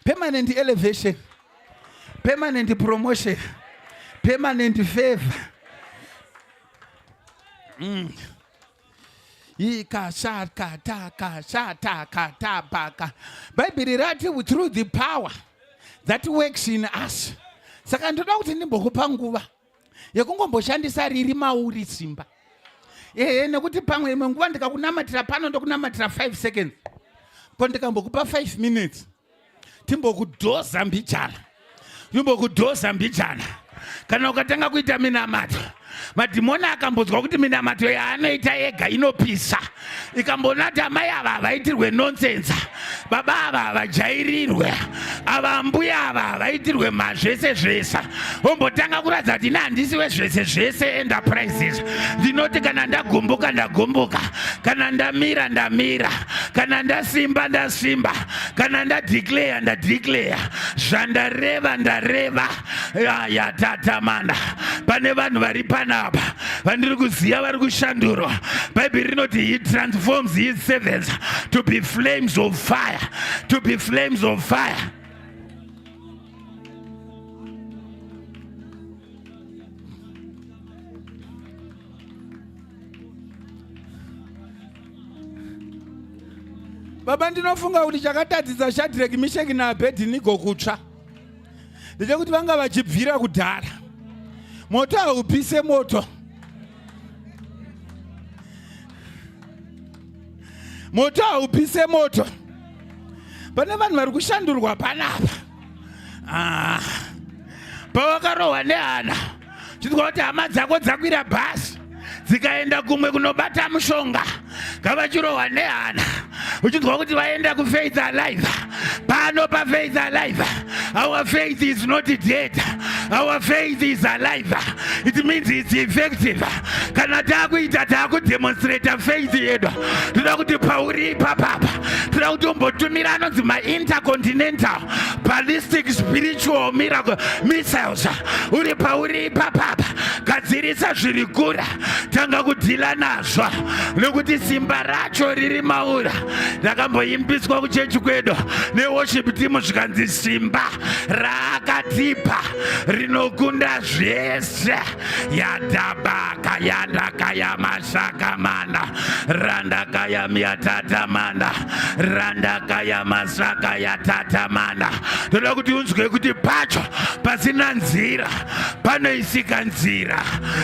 permanent elevation, permanent promotion, permanent favor. Bible rati through the power that works in us. Saka ndoda kuti ndimbokupa nguva yekungomboshandisa riri mauri simba. Nekuti pamwe imwe nguva ndikakunamatira pano ndokunamatira 5 seconds. Po ndikambokupa 5 minutes. Timbokudhoza mbichana. Timbokudhoza mbichana. Kana ukatanga kuita minamato, madhimoni akambodzwa kuti minamato yaanoita yega inopisa, ikambonati amai ava havaitirwe nonsense, baba ava havajairirwe, ava mbuya ava havaitirwe mazvese zvese, ombotanga kuratidza kuti ine handisi wezvese zvese enterprises. Ndinoti kana ndagumbuka ndagumbuka, kana ndamira ndamira, kana ndasimba ndasimba, kana ndadeclare ndadeclare, zvandareva ndareva. Yatatamanda. Pane vanhu vari panapa vandiri kuziva vari kushandurwa. Bible rinoti he transforms his servants to be flames of fire, to be flames of fire. Baba ndinofunga kuti chakatadzisa Shadrach, Meshach naAbednego kutsva ndechekuti vanga vachibvira kudhara, moto haupise moto, moto haupise moto. Pane vanhu vari kushandurwa panapa. Pawakarohwa nehana chidwa kuti hama dzako dzakwira bhazi dzikaenda kumwe kunobata mushonga, ngavachirohwa nehana uchinzwa kuti vaenda kufaith alive. Pano pafaith alive, our faith is not dead, our faith is alive. It means it's effective. Kana takuita takudemonstrate faith yedu, toda kuti pauri papapa toda kuti umbotumira anonzi ma-intercontinental ballistic spiritual miracle missiles uri pauri papapa. Gadzirisa zviri kura, tanga kudhila nazvo nekuti simba racho riri maura. Ndakamboimbiswa kuchechi kwedu neworship team zvikanzi simba raakatipa rinokunda zvese. Yadhabaka yandakaya masakamana randakaya myatatamana randakaya masaka yatatamana. Toda kuti unzwe kuti pacho pasina nzira panoisika nzira.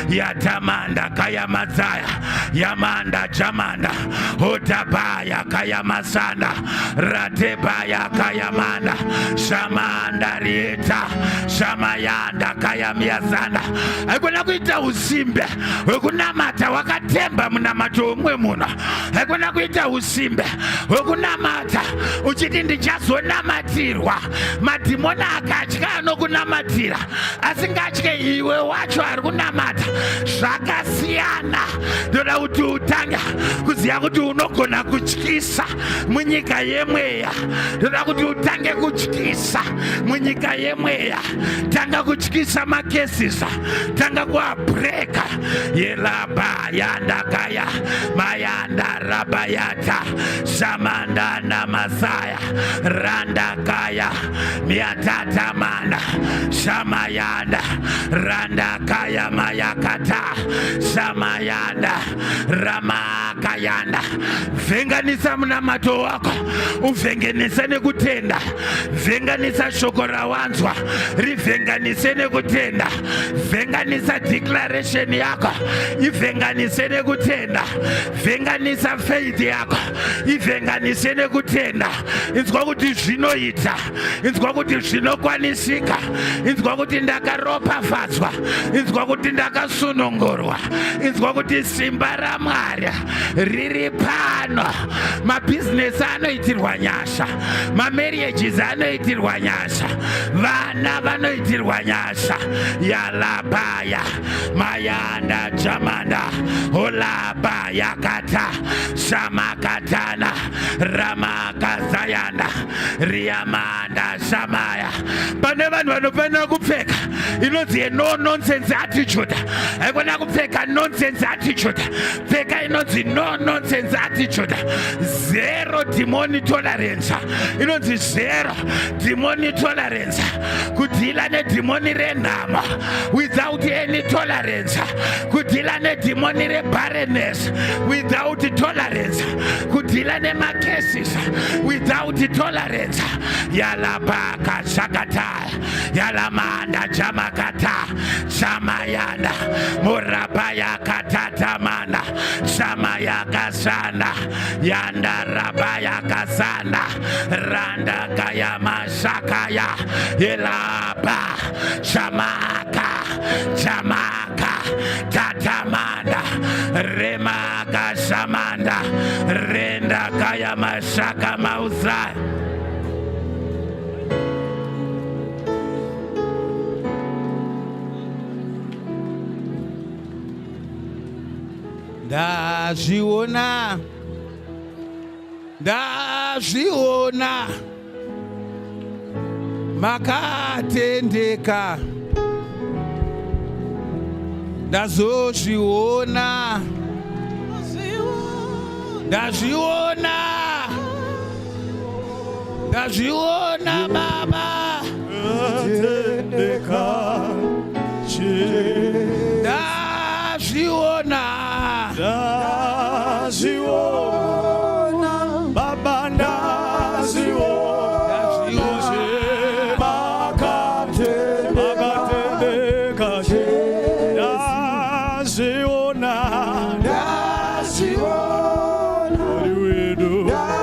Yatamanda kaya madzaya yamanda jamanda hotabaya kaya masanda ratebaya kaya manda shamanda rieta shamayanda kaya miazanda. Haikona kuita usimbe wekunamata wakatemba munamato omwe muno. Haikona kuita usimbe wekunamata uchiti ndichazonamatirwa. Madhimoni akatya anokunamatira asingatye iwe wacho ari kunamata. Zvakasiyana. Ndoda kuti utanga kuziva kuti unogona kutyisa munyika yemweya. Ndoda kuti utange kutyisa munyika yemweya. Tanga kutyisa makesis, tanga kuabreka. Yelaba yandakaya mayanda rabayata shamanda namasaya randakaya miatatamana shamayanda randakaya mayakata shamayanda ramakayanda. Venganisa munamato wako, uvhenganise nekutenda. Venganisa shoko rawanzwa, rivhenganise nekutenda. Venganisa declaration yako, ivhenganise nekutenda. Venganisa faith yako, ivhenganise nekutenda. Inzwa kuti zvinoita, inzwa kuti zvinokwanisika, inzwa kuti ndakaropafadzwa, inzwa kuti ndakasunungurwa, inzwa kuti simba raMwari riri pano. Mabhizinesi anoitirwa nyasha, mamarriages anoitirwa nyasha, vana vanoitirwa nyasha. Yalabaya mayanda jamanda olaba yakata shamakatana ramakazayanda Riamanda Samaya. Pane vanhu vanofana kupfeka inonzi no nonsense attitude. Haikona kupfeka nonsense attitude. Pfeka inonzi no nonsense attitude. Zero demon tolerance. Inonzi zero demon tolerance. Kudila ne demon renama without any tolerance. Kudila ne demon re barrenness without tolerance. Kudila ne cases without tolerance. Yala baka shakata. Yala manda jamakata. Shamayanda Murabaya katatamana. Shamaya kasana. Yanda rabaya kasana. Randa kaya mashakaya. Ilaba Shamaka Jamaka Tatamanda Remaka Shamanda Renda kaya mashaka mauzai. Ndazviona, ndazviona makatendeka, ndazozviona, ndazviona, ndazviona baba, ndazviona, Ndaziona baba, ndaziona makatendeka,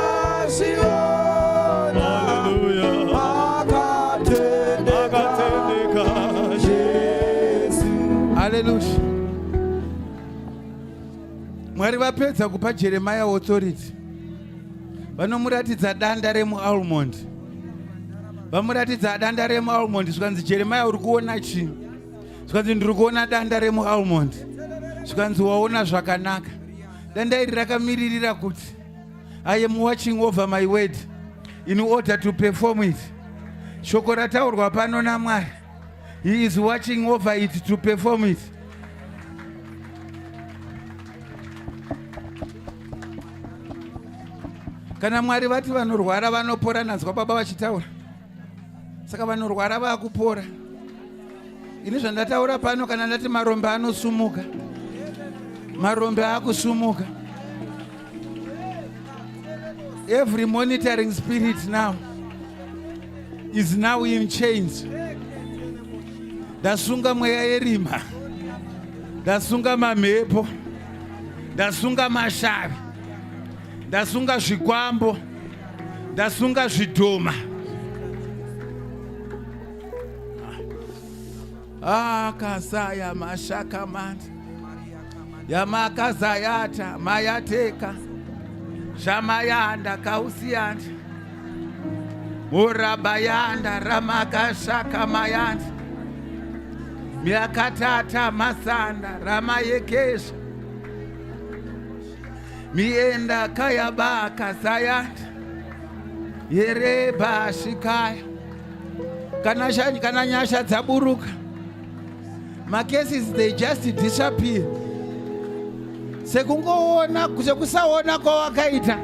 ndaziona, makatendeka. Hallelujah. Mwari vapedza kupa Jeremiah authority. Vanomuratidza danda remualmond. Vamuratidza danda remualmond. Zvikanzi Jeremiah uri kuona chi? Zvikanzi ndiri kuona danda remualmond. Zvikanzi waona zvakanaka. Danda iri rakamiririra kuti I am watching over my word in order to perform it. Shoko rataurwa pano naMwari. He is watching over it to perform it. Kana Mwari vati vanorwara vanopora, nanzwa baba vachitaura. Saka vanorwara vakupora. Ini zvandataura pano, kana ndati marombe anosumuka, marombe akusumuka. Every monitoring spirit now is now in chains. Ndasunga mweya yerima, ndasunga mamhepo, ndasunga mashavi, ndasunga zvikwambo, ndasunga zvidhoma. Akazaya mashaka manda yamakazayata mayateka zvamayanda kausiyanda murabayanda ramakashaka mayanda miakatata masanda ramayekesha mienda kayabaka sayanda yereba shikaya kana nyasha dzaburuka. My cases, they just disappear. Sekusaona kwawakaita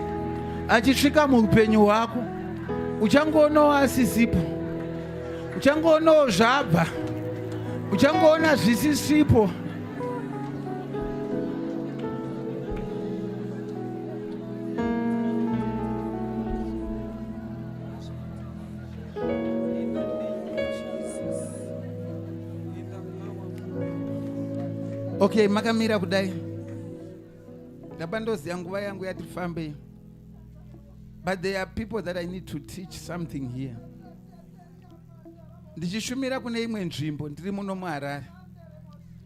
achisvika muupenyu hwako, uchangoonawo asisipo, uchangoonawo zvabva, uchangoona zvisisipo. Okay, makamira kudai. Ndabandoziya nguva yangu yati fambe. But there are people that I need to teach something here. Ndichishumira kune imwe nzvimbo ndiri muno muHarare.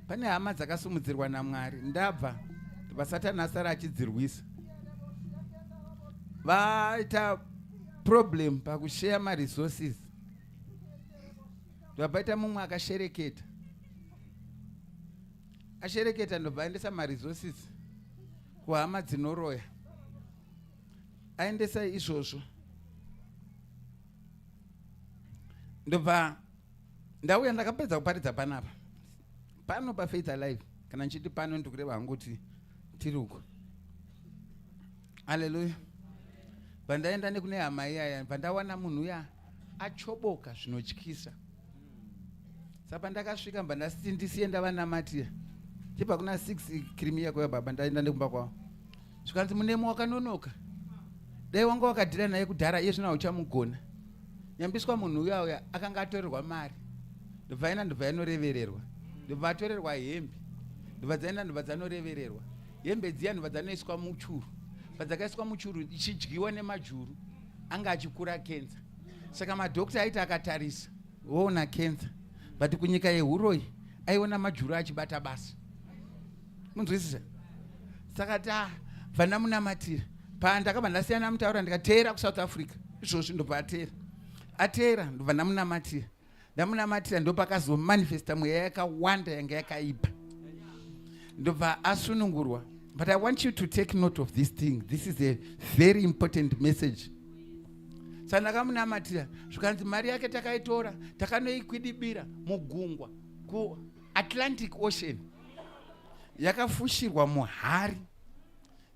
Pane hama dzakasumudzirwa naMwari. Ndabva vasatani asara achidzirwisa. Vaita problem pakushare ma resources. Vapaita mumwe akashereketa. Ashereketa ndobva aendesa ma-resources kuhama dzinoroya. Aendesa izvozvo. ndobva ndauya ndakapedza kuparidza panapa pano pafaith alive. Kana nchiti pano ndikureva hangu kuti tiri uko. Haleluya. Pandaenda nekune hama iyaya pandawana munhu uya achoboka zvinotyisa. Saka pandakasvika mba ndasiti ndisiye ndavanamatira. Chibva kuna 6 kirimiya kwaya baba ndaenda nekumba kwavo. Zvikanzi munemo wakanonoka. Dai wanga wakadhira naye kudhara iye zvino hauchamugona. Nyambiswa munhu uya akanga atorerwa mari. Ndobva aenda ndobva inorevererwa. Ndobva atorerwa hembe. Ndobva dzaenda ndobva dzanorevererwa. Hembe dziya ndobva dzanoiswa muchuru. Padzakaiswa muchuru ichidyiwa nemajuru anga achikura kenza. Saka madhokta aiti akatarisa woona kenza. But kunyika yehuroi aiona majuru achibata basa. Munzwisisa? Saka vandamunamatira. Pandakabva ndasiyana mutaura ndikateera kuSouth Africa. Izvozvo ndobva ateera ndobva ndamunamatira. Ndamunamatira ndopakazomanifesta mweya yakawanda yanga yakaipa. Ndobva asunungurwa. But I want you to take note of this thing. This is a very important message. Saka ndakamunamatira. Zvikanzi mari yake takaitora takanoikwidibira mugungwa ku Atlantic Ocean. Yakafushirwa muhari.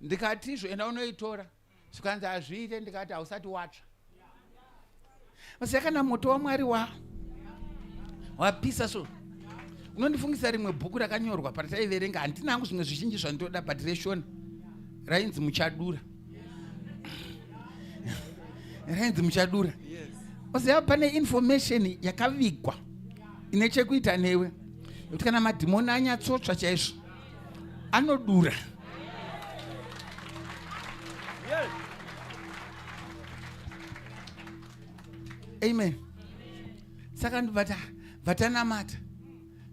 Ndikati izvo enda unoitora. Zvikanzi hazviite. Ndikati hausati watsva. Asi kana moto waMwari wapisa so. Unondifungisa rimwe bhuku rakanyorwa pataiverenga. Handina hangu zvimwe zvizhinji zvandinoda but reShona rainzi muchadura. Rainzi muchadura. Oziva pane information yakavigwa ine chekuita newe. Kuti kana madhimoni anyatsotsva chaizvo anodura. Amen. Saka vatanamata.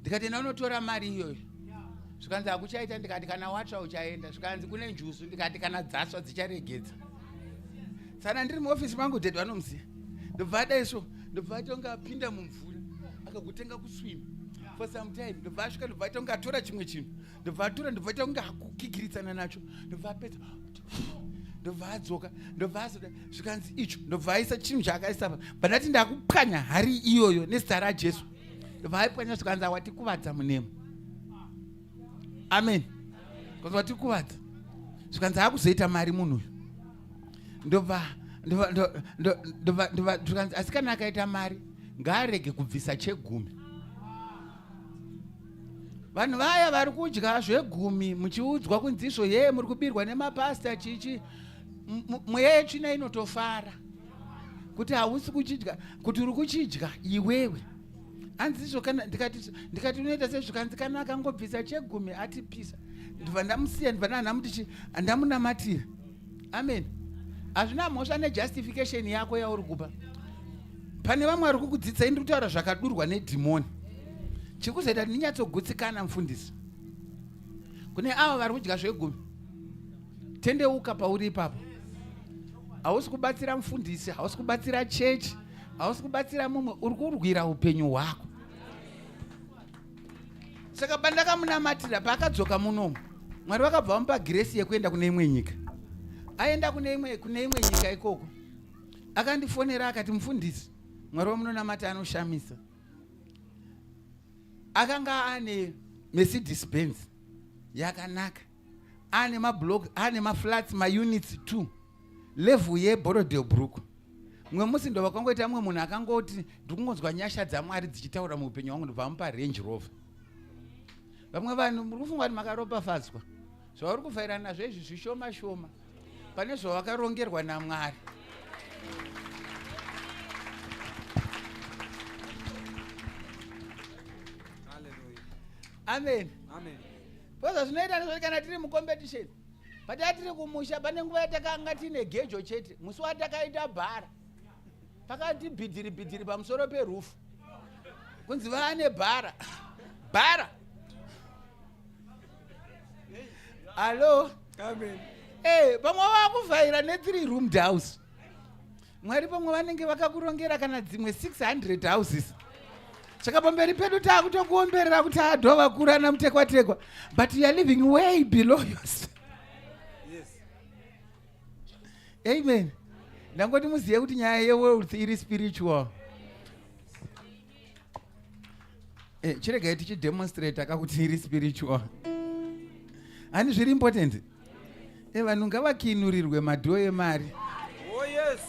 Ndikati unotora mari iyoyo. Zvikanzi hakuchaita. Ndikati kana watsva uchaenda. Zvikanzi kune njusu. Ndikati kana dzasva dzicharegedza. Saka ndiri muofisi mangu dhedhi vanomuziya. Ndobva adaisvo. Ndobva atonga apinda mumvura. Akagotenga kuswima. For some time. Ndobva asvika ndobva atonga atora chimwe chinhu. Ndobva atora ndobva atonga akukigiritsana nacho. Ndobva apedza. Ndobva adzoka. Ndobva azoda. Zvikanzi icho. Ndobva aisa chinhu chaakaisa pa. Pandati ndakupwanya hari iyoyo nezita raJesu. Ndobva aipwanya zvikanzi watikuvadza munemo. Amen. Kuti watikuvadza. Zvikanzi akuzoita mari munhu uyu. Ndobva zvikanzi asi kana akaita mari ngaarege kubvisa chegumi. Vanhu vaya vari kudya zvegumi muchiudzwa kunzi izvo yeye muri kubirwa nemapasta chichi mweya yetsvina inotofara kuti hausi kuchidya kuti uri kuchidya iwewe. Hanzi izvo kana ndikati unoita sezvikanzi kana akangobvisa chegumi atipisa. Ndobva ndamusiya ndobva nanamuti ndamunamatira. Amen. Hazvina mhosva nejustification yako yauri kupa. Pane vamwe vari kukudzidzisa ndiri kutaura zvakadurwa nedhimoni. Chikuzoita ndinyatsogutsikana mufundisi. Kune avo vari kudya zvegumi. Tendeuka pauri ipapo. Hausi kubatsira mufundisi, hausi kubatsira chechi, hausi kubatsira mumwe, uri kurwira upenyu hwako. Saka pandakamunamatira paakadzoka munomu. Mwari vakabva vamupa grace yekuenda kune imwe nyika. Aenda kune imwe nyika ikoko. Akandifonera akati mufundisi, Mwari wamunonamata anoshamisa. Akanga ane Mercedes Benz yakanaka. Ane mablock, ane maflats, maunits 2. Level yeBorodebrook. Mwe musi ndo vakangoita mwe munhu akangoti ndikungonzwa nyasha dzaMwari dzichitaura muupenyu hwangu ndobva mupa Range Rover. Vamwe vanhu muri kufunga kuti makaropafadzwa. Zvauri kufaira nazvo izvi zvishoma shoma. Pane zvawakarongerwa naMwari. Amen. Amen. Boza zvinoita ndizvo kana tiri mucompetition. Pata tiri kumusha pane nguva yatakanga tine gejo chete. Musi watakaita bhara. Pakati bhidhiri pamusoro perufu. Kunzi vaane bhara. Bhara. Hello. Amen. Pamwe vakuvhaira ne3 roomed house. Mwari pamwe vanenge vakakurongera kana dzimwe 600 houses. Saka pamberi pedu takutokuomberera kuti adhova kurana mutekwa-tekwa. But you are living way below yours. Yes. Amen. Ndangoti muziye kuti nyaya yewealth iri spiritual. chiregai tichidemonstrate kakuti iri spiritual. Ani zviri important. Vanhu ngavakinurirwe madhoo emari. Oh yes.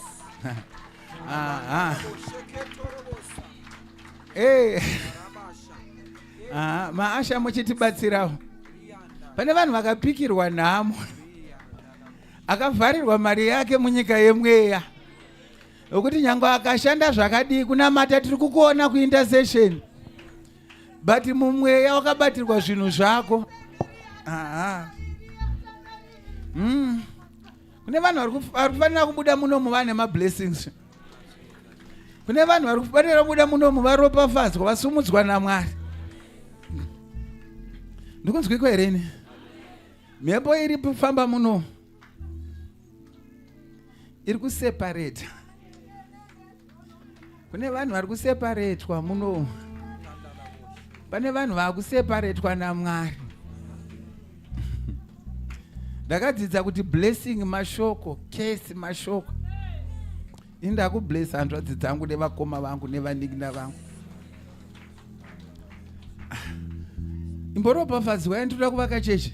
Maasha muchitibatsirawo. Pane vanhu vakapikirwa nhamo. Akavharirwa mari yake munyika yemweya. Ukuti nyange akashanda zvakadii kunamata tiri kukuona kuintercession. But mumweya wakabatirwa zvinhu zvako. Kune vanhu vari kufanira kubuda munomu vane mablessings. Kune vanhu vari kufanira kubuda munomu varopafadzwa vasumudzwa naMwari. Ndikunzwiko here ini? Mhepo iri kufamba munomu iri kuseparate. Kune vanhu vari kuseparatwa munomu. Pane vanhu vari kuseparatwa naMwari. Ndakadzidza kuti blessing mashoko, case mashoko. Indakubless hanzvadzi dzangu nevakoma vangu nevanin'ina vangu. Imboropafadzwa ndoda kuvaka chechi.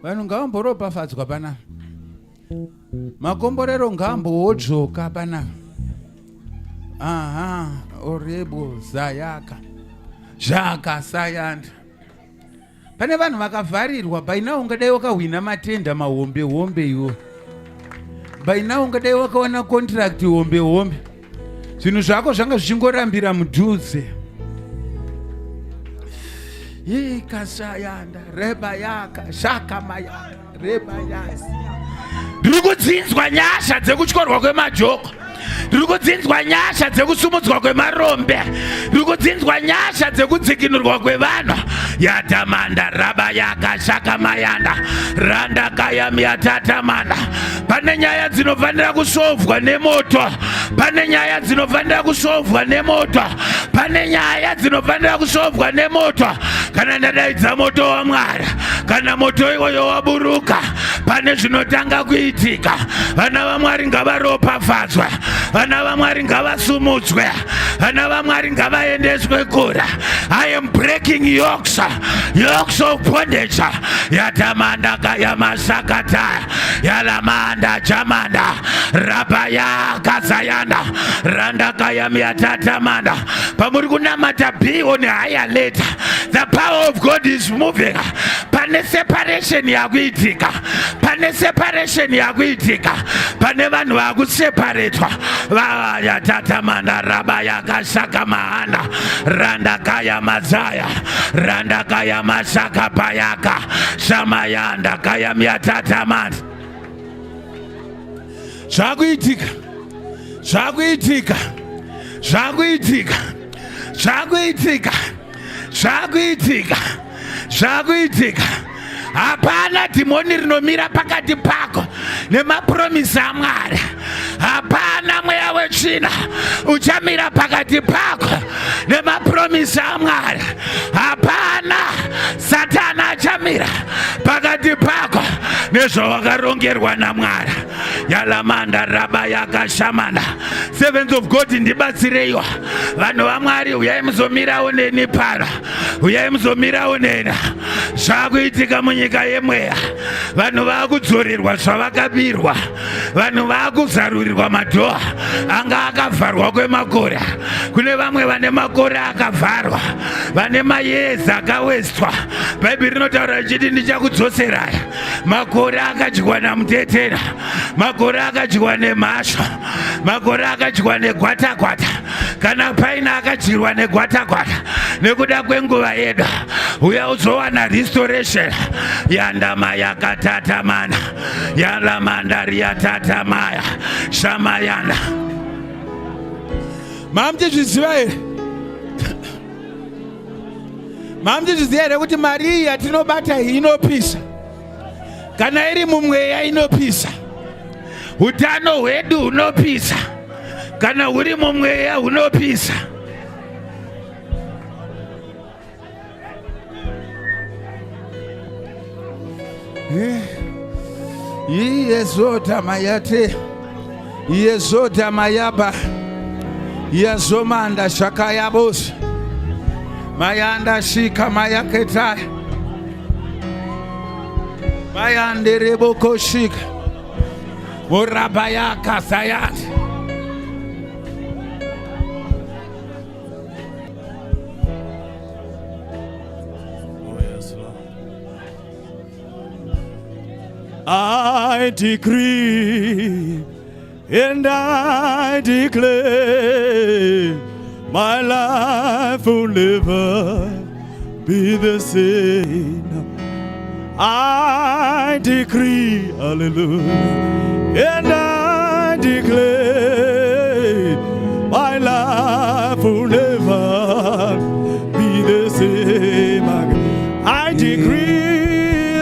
Vanhu ngavamboropafadzwa panapa. Makomborero ngaamboodzoka panapa. Orebo zayaka. Zhaka sayanda. Pane vanhu vakavharirwa baina ungadai wakahwina matenda mahombe hombe iwo. Baina ungadai wakaona contract hombe hombe. Zvinhu zvako zvanga zvichingorambira mudhuze. Kasayanda reba yaka shaka mayaka reba yaka. Ndiri kudzinzwa nyasha dzekutyorwa kwemajoko. Ndiri kudzinzwa nyasha dzekusumudzwa kwemarombe. Ndiri kudzinzwa nyasha dzekudzikinurwa kwevanhu. Yatamanda raba yaka shaka mayanda randa kaya miatatamanda. Pane nyaya dzinofanira kusovwa nemoto. Pane nyaya dzinofanira kusovwa nemoto. Pane nyaya dzinofanira kusovwa nemoto. Kana ndadaidza moto waMwari, kana moto iwoyo waburuka, pane zvinotanga kuitika. Vana vaMwari ngavaropafadzwe. Vana vaMwari ngavasumudzwe. Vana vaMwari ngavaendeswe kure. I am breaking yokes of bondage. Yatamanda kaya masakata yalamanda jamanda rabaya kazayanda randa kaya miatatamanda. Pamuri kunamata biwo ne higher later. The power of God is moving. Pane separation yakuitika. Pane separation yakuitika. Pane vanhu vakuseparatwa. Yatatamanda rabaya kashaka mahana randa kaya mazaya randa kaya mashaka payaka shamayanda kaya miatatamanda. Zvakuitika. Zvakuitika. Zvakuitika. Zvakuitika. Zvakuitika. Zvakuitika. Hapana dhimoni rinomira pakati pako nemapromisi aMwari. Hapana mweya wetsvina uchamira pakati pako nemapromisi aMwari. Hapana Satana achamira pakati pako nezvawakarongerwa naMwari. Yalamanda raba yakashamanda. Servants of God ndibatsireiwa. Vanhu vaMwari uyai muzomirawo neni pano. Uyai muzomirawo neni. Zvakuitika munyika yemweya. Vanhu vakudzorerwa zvavakabirwa. Vanhu vakuzarurirwa madhoo anga akavharwa kwemakore. Kune vamwe vane makore akavharwa, vane mayeza akawestwa. Bhaibheri rinotaura richiti ndichakudzoserai makore akadyiwa namutetera, makore akadyiwa nemhasva, makore akadyiwa negwatakwata. Kana paina akadyirwa negwatakwata nekuda kwenguva yedu, uya uzowana restoration. Yandama yakatatamana yalamanda riyatatamaya shamayanda. Mamchizviziva here? Mamchizviziva here kuti mari iyi yatinobata inopisa? Kana iri mumweya inopisa. Utano hwedu hunopisa. Kana huri mumweya hunopisa. Yezota mayate, yezota mayaba, Yazomanda shakayabos. Mayanda shika mayaketa. Mayande reboko shika. Morabaya kasayat. I decree and I declare my life will never be the same. I decree, hallelujah, and I declare my life will never be the same. I decree,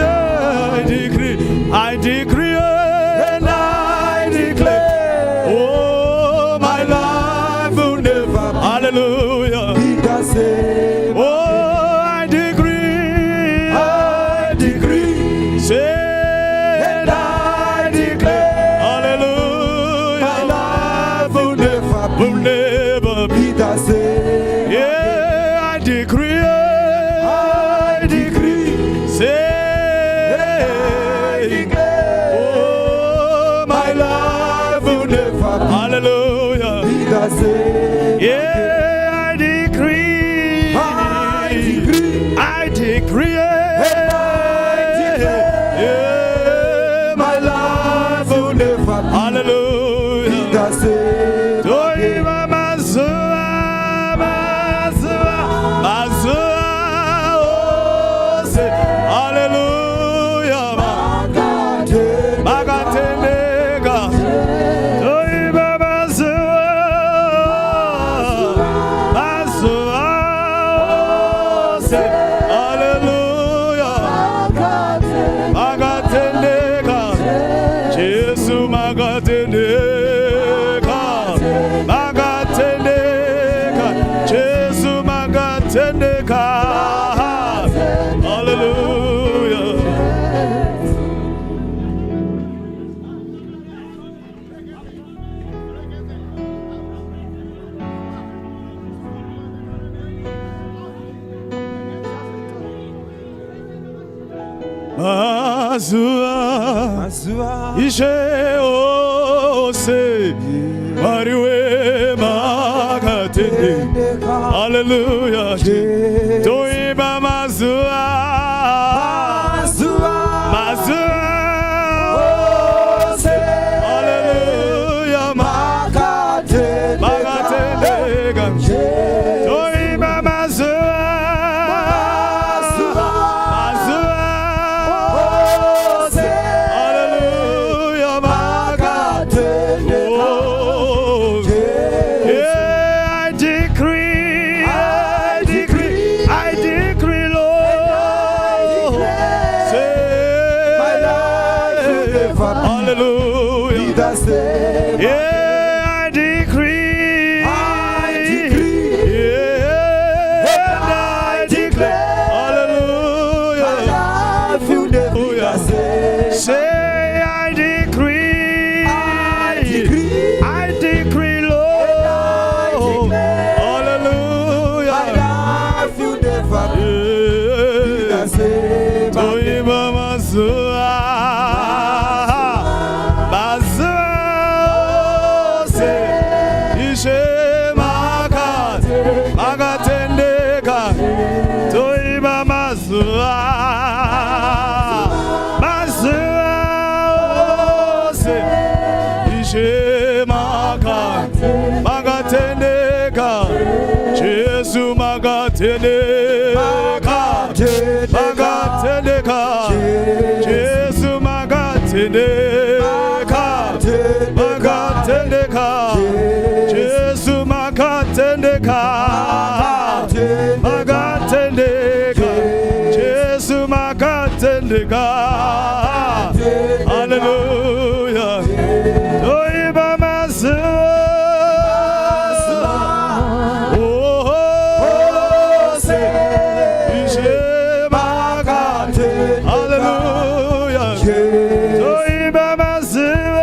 I decree and I declare, oh, my life will never, hallelujah, be the same. Oh, I decree, say, and I declare, hallelujah, my life will never be the same. Yeah, I decree, say, hallelujah. Yeah, I decree. I decree. Yeah, my life will never. Hallelujah. Toiva mazua, oh, say, hallelujah. Magatenega. Azua Ishe ose Mariwe magatende. Hallelujah. Toiba mazua ose. Hallelujah. Magatende. Toiba mazua Hallelujah. Toiba mazua. Oh, say, Ishe magate. Hallelujah. Toiba mazua.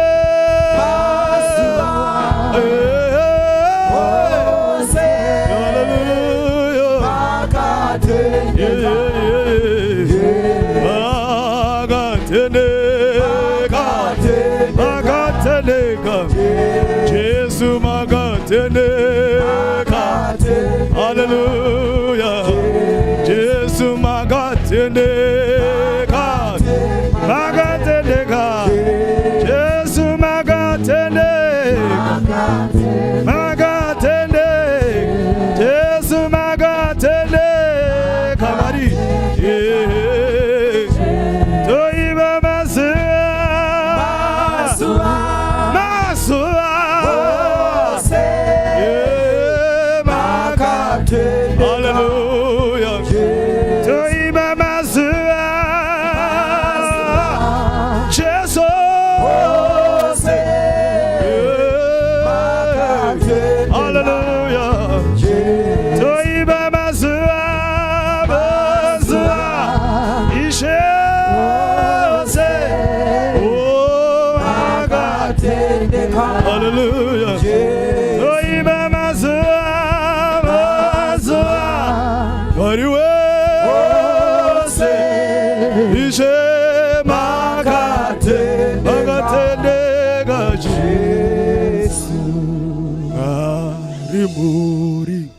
muri muri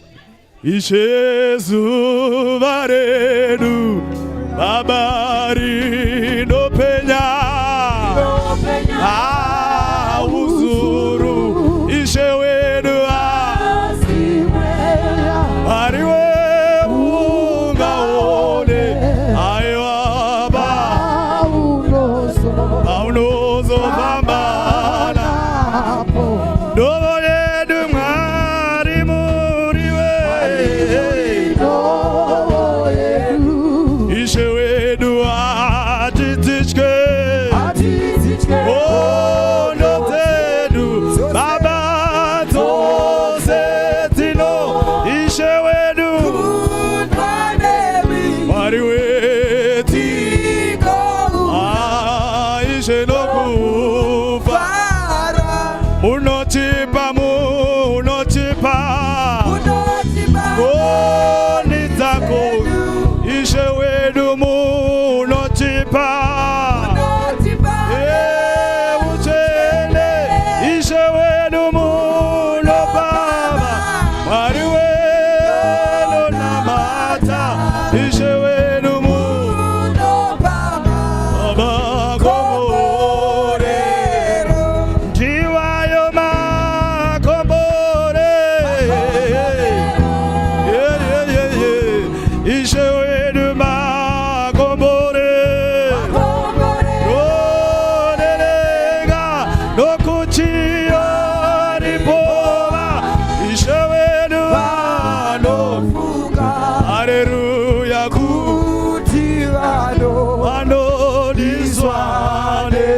Ishezuva redu Babari no penya Uzuru Ishewedu Ariwe Ungaone Ayaba Aunozo Bambana Dovo yedu Mari Muriwe Ishewedu Atitichke Oh no tedu Baba Tosetino Ishewedu Mariwe Tiko Ishe no kufa Munotipa Oh nitako Ishewedu Munotipa Uchene Ishewedu Muno Baba Mariwe no namata Ishewedu Muno Baba Komore Jiwayo Makomore Ishewedu Makomore Rodelega Nokuchiyo Ripova Ishewedu Ano Hallelujah Ano Diswane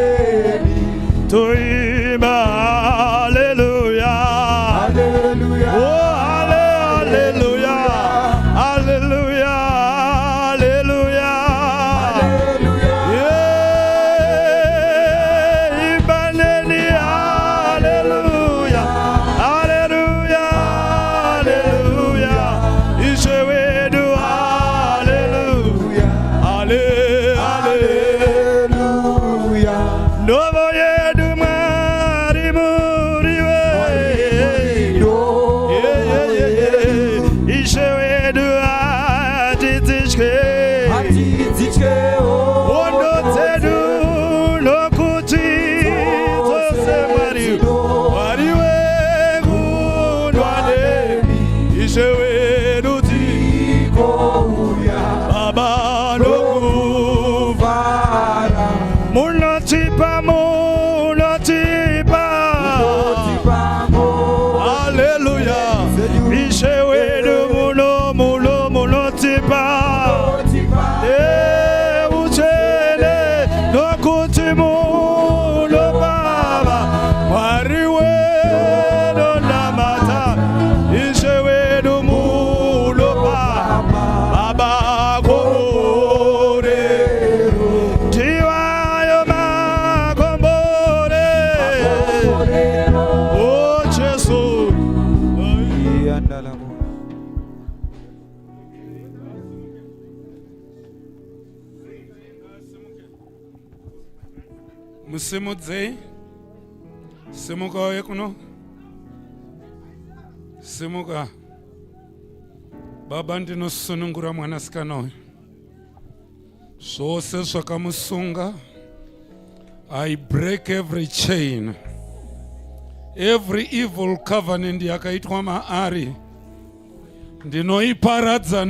Toima Hallelujah Oh Hallelujah Hallelujah Hallelujah Yeah Ibaneni Hallelujah Hallelujah Hallelujah Ishewedu Hallelujah Hallelujah Novo yedu Mari Muriwe Ishewedu Atitichke Ondo tedu no kuti Tose Mariwe Gundwane Ishewedu Tiko Baba no kuvara Munotipa Hallelujah Ishewedu Munotipa Uchene Nokuti Muno Baba Mariwe no namata Ishewedu Muno Baba Komore Jiwayo Makomore Oh Jesus Musimudze Simuka oye kuno Simuka Baba ndinosunungura mwanasikana oyo Zvose zvakamusunga I break every chain Every evil covenant yakaitwa maari Ndinoiparadza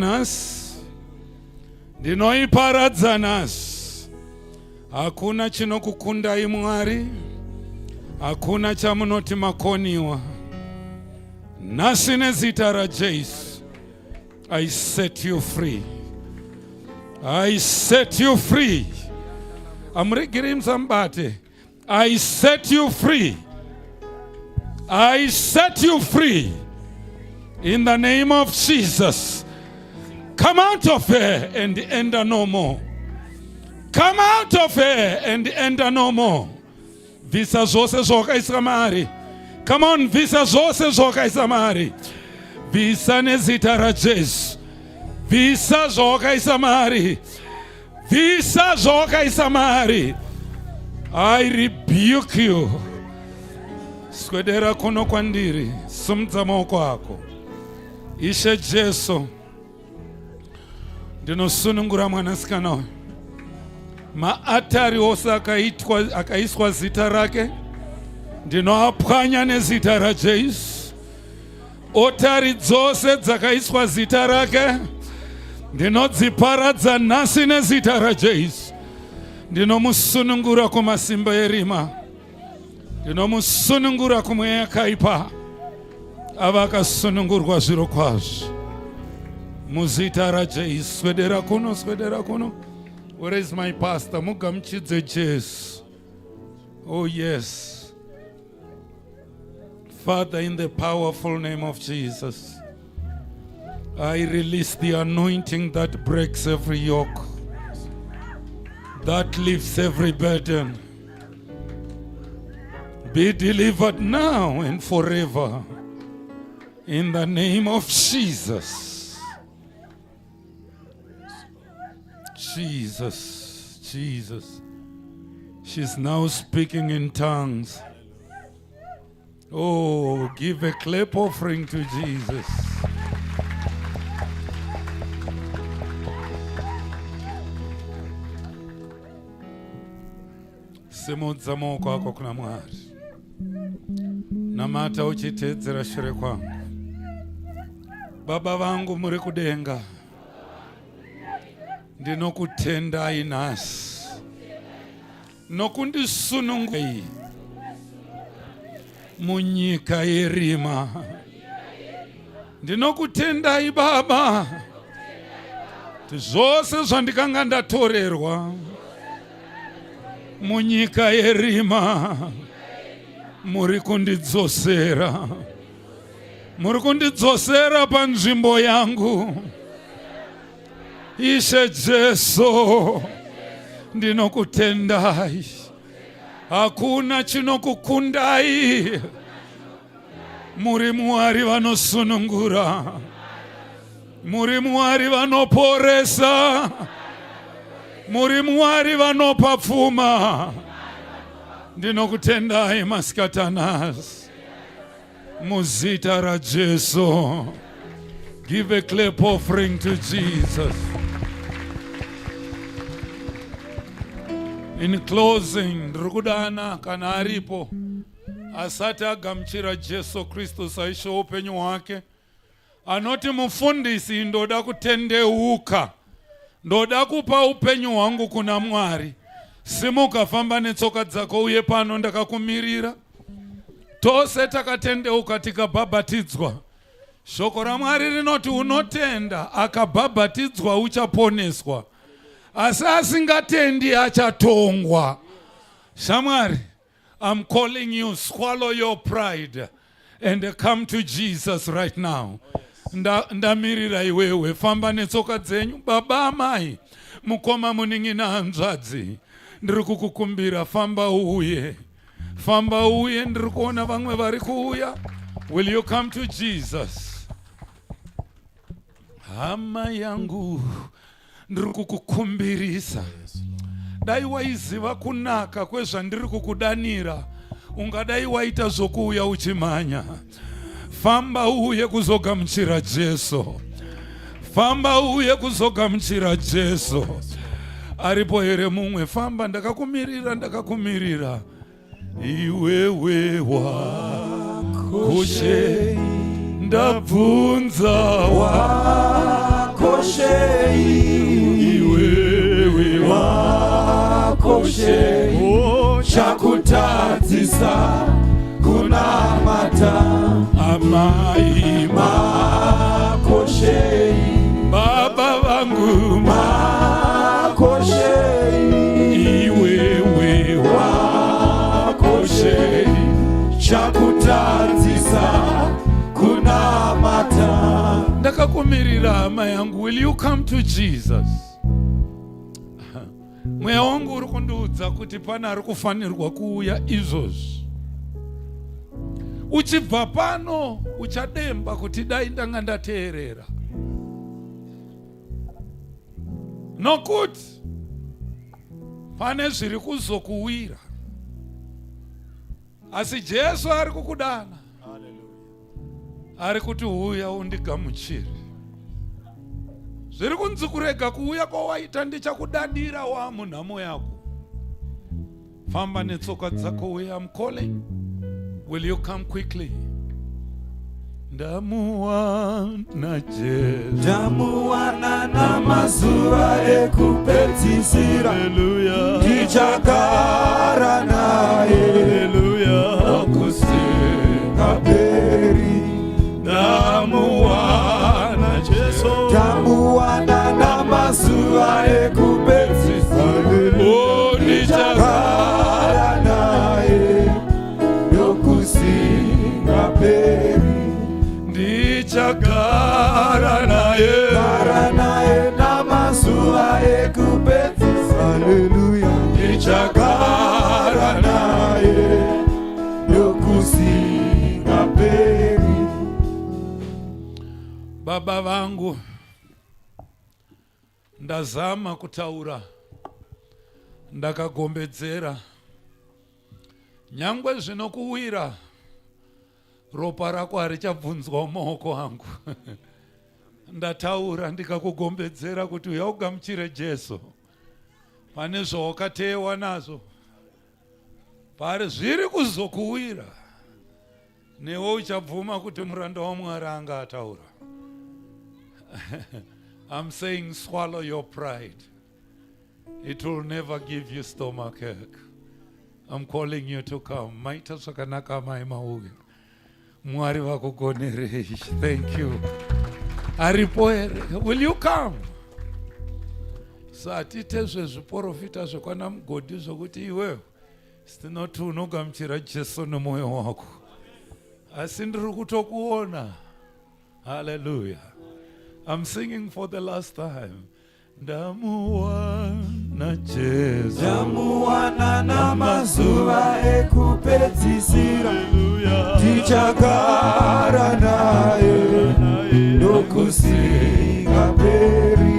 nhasi Hakuna chinokukundai Mwari Hakuna chamunoti makoniwa Nhasi nezita raJesu I set you free I set you free Amuregere msambate I set you free I set you free In the name of Jesus Come out of her and enter no more Come out of her and enter no more. Visa zose zokaisa mari. Come on, visa zose zokaisa mari. Visa nezita raJesu. Visa zokaisa mari. Visa zokaisa mari. I rebuke you. swedera kuno kwandiri, simudza maoko ako. Ishe Jesu, ndinosunungura mwanasikana uyu. Maatari ose akaiswa zita rake, ndinoapwanya nezita raJesu. Otari dzose dzakaiswa zita rake, ndinodziparadza nhasi nezita raJesu. Ndinomusunungura kumasimba erima, ndinomusunungura kumweya yakaipa, ava akasunungurwa zviro kwazvo muzita raJesu. Swedera kuno, swedera kuno. Where is my pastor? Mugamuchidze Jesu. Oh yes. Father, in the powerful name of Jesus, I release the anointing that breaks every yoke, that lifts every burden. Be delivered now and forever. In the name of Jesus. Jesus, Jesus. She's now speaking in tongues. Oh, give a clap offering to Jesus. Simudza maoko ako kuna Mwari. Namata uchiteedzera shure kwangu. Baba vangu muri kudenga, ndinokutendai nhasi nokundisunungura munyika yerima. Ndinokutendai Baba, zvose zvandikanga ndatorerwa munyika yerima muri kundidzosera. Muri kundidzosera panzvimbo yangu. Ishe Jesu, ndinokutendai. Hakuna chinokukundai. Muri Mwari vanosunungura, muri Mwari vanoporesa, muri Mwari vanopa pfuma. Ndinokutendai masikatanas muzita raJesu. Give a clap offering to Jesus. In closing, ndrikudana kana aripo asati agamuchira Jesu Kristu saishe upenyu hwake, anoti mufundisi, ndoda kutendeuka, ndoda kupa upenyu hwangu kuna Mwari. Simuka, famba netsoka dzako uye pano, ndakakumirira. Tose takatendeuka tikabhabhatidzwa. Shoko raMwari rinoti unotenda akabhabhatidzwa uchaponeswa, asi asingatendi achatongwa. Shamwari, I'm calling you, swallow your pride and come to Jesus right now. Ndamirira iwewe, famba netsoka dzenyu. Baba amai, mukoma muning'ina hanzvadzi, ndiri kukukumbira, famba uye. Famba uye, ndiri kuona vamwe vari kuuya. Will you come to Jesus? Hama yangu, ndiri kukukumbirisa. Dai waiziva kunaka kwezvandiri kukudanira, ungadai waita zvokuuya uchimanya. Famba uye kuzogamuchira Jesu. Famba uye kuzogamuchira Jesu. Aripo here mumwe? Famba, ndakakumirira, ndakakumirira. Iwewe wakoshe, ndabvunza wakoshe. Iwewe wakoshe, chakutadzisa kunamata. Amai makoshe, baba vangu makoshe. Iwewe wakoshe, chakutadzisa kunamata. Ndakakumirira hama yangu. Will you come to Jesus? Mweya wangu uri kundiudza kuti pana ari kufanirwa kuuya izvozvi. Uchibva pano uchademba kuti dai ndanga ndateerera, nokuti pane zviri kuzokuwira. Asi Jesu ari kukudana. Ari kuti uya undigamuchire. Zviri kunzi kurega kuuya kwawaita ndichakudadira wa munhamo yako. Famba netsoka dzako uya, I'm calling. Will you come quickly? Ndamuwana Jesu, ndamuwana namazuva ekupedzisira. Haleluya. Ndichagara naye. Haleluya. Nokusingaperi. Ndamuwana Jesu, ndamuwana namazuva ekupedzisira. Oh, ndichagara naye. Nokusingaperi. Ndichagara naye namazuva ekupedzisira. Haleluya. Ndichagara naye nokusingaperi. Baba vangu, ndazama kutaura, ndakagombedzera, nyangwe zvinokuwira ropa rako harichabvunzwa mumaoko angu. Ndataura ndikakugombedzera kuti uya ugamuchire Jesu. Pane zvawakatewa nazvo, pari zviri kuzokuwira, newe uchabvuma kuti muranda waMwari anga ataura. I'm saying swallow your pride. It will never give you stomachache. I'm calling you to come. Maita zvakanaka mai mauya. Mwari vakugonerei. Thank you. Aripo here. Will you come? Satite zvezviprofita zvekwana mugodi zvokuti iwewe sitinoti unogamuchira Jesu nemwoyo wako. Asi ndiri kutokuona. Hallelujah. I'm singing for the last time. Ndamuwana Jesu, ndamuwana namazuva ekupedzisira. Ndichagara naye nokusingaperi.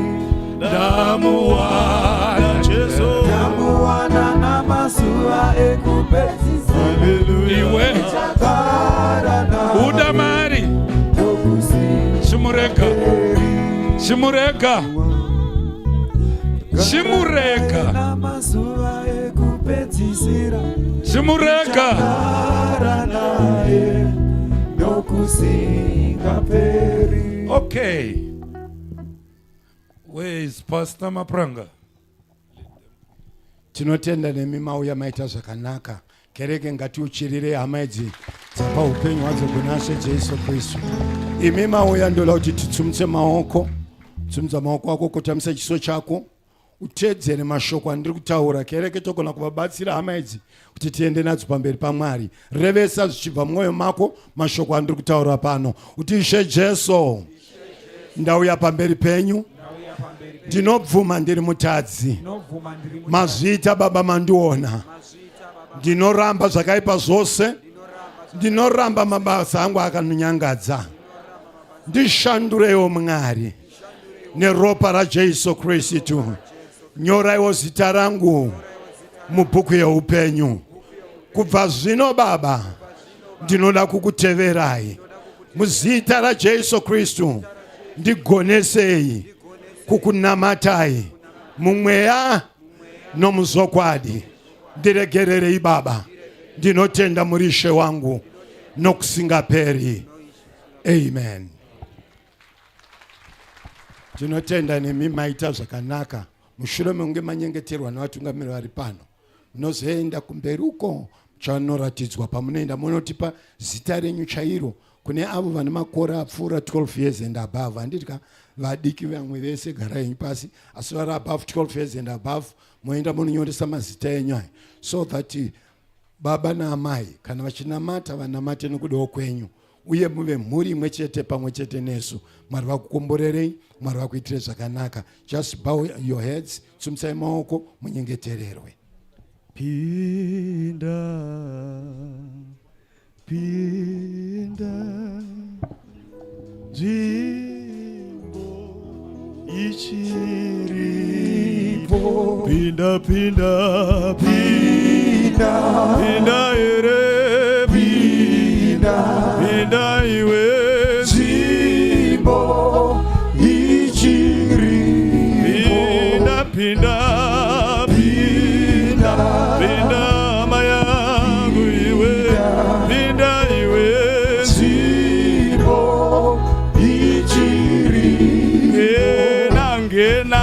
Ndamuwana Jesu, ndamuwana namazuva ekupedzisira. iwe Ndichagara naye uda mari chimurega namazuva ekupedzisira. chimurega naye nokusingaperi. Okay, where is Pastor Mapranga? Tinotenda nemi mauya maita zvakanaka. Kereke ngatiuchirire hama idzi dzapaupenyu hwadzo kuna She Jesu Kristu. Imi mauya ndoda kuti titsumutse maoko. Tsumudza maoko ako, kotamisa chiso chako. Utedzere mashoko andiri kutaura. Kereke togona kuvabatsira hama idzi kuti tiende nadzo pamberi paMwari. Revesa zvichibva mumwoyo mako mashoko andiri kutaura pano. Uti Ishe Jesu, ndauya pamberi penyu. Ndinobvuma ndiri mutadzi. Mazvita Baba mandiona. Ndinoramba zvakaipa zvose. Ndinoramba mabasa angu akanonyangadza. Ndishandurewo Mwari neropa raJesu Kristu. Nyoraiwo zita rangu mubhuku yeupenyu. Kubva zvino Baba, ndinoda kukuteverai. Muzita raJesu Kristu ndigonesei kukunamatai mumweya nomuzokwadi. Ndiregererei Baba, ndinotenda muri She wangu nokusingaperi. Amen. Ndinotenda nemi maita zvakanaka. Mushure mekunge manyengeterwa navatungamiri vari pano, munozoenda kumberi uko chanoratidzwa pamunoenda munotipa zita renyu chairo kune avo vane makore apfuura 12 years and above. Handitika vadiki vamwe vese garai pasi, asi vari above 12 years and above moenda munonyoresa mazita enyu aya, so that baba naamai kana vachinamata vanamate nokudawo kwenyu, uye muve mhuri imwe chete pamwe chete nesu. Mwari vakukomborerei, Mwari vakuitire zvakanaka. Just bow your heads, tsumisai maoko munyengetererwe. Pinda, pinda, nzvimbo ichiripo. Pinda, pinda, pinda, pinda ere. pinda iwe nzvimbo ichiripo, pinda hama yangu iwe, pinda iwe nzvimbo ichiripo, ngena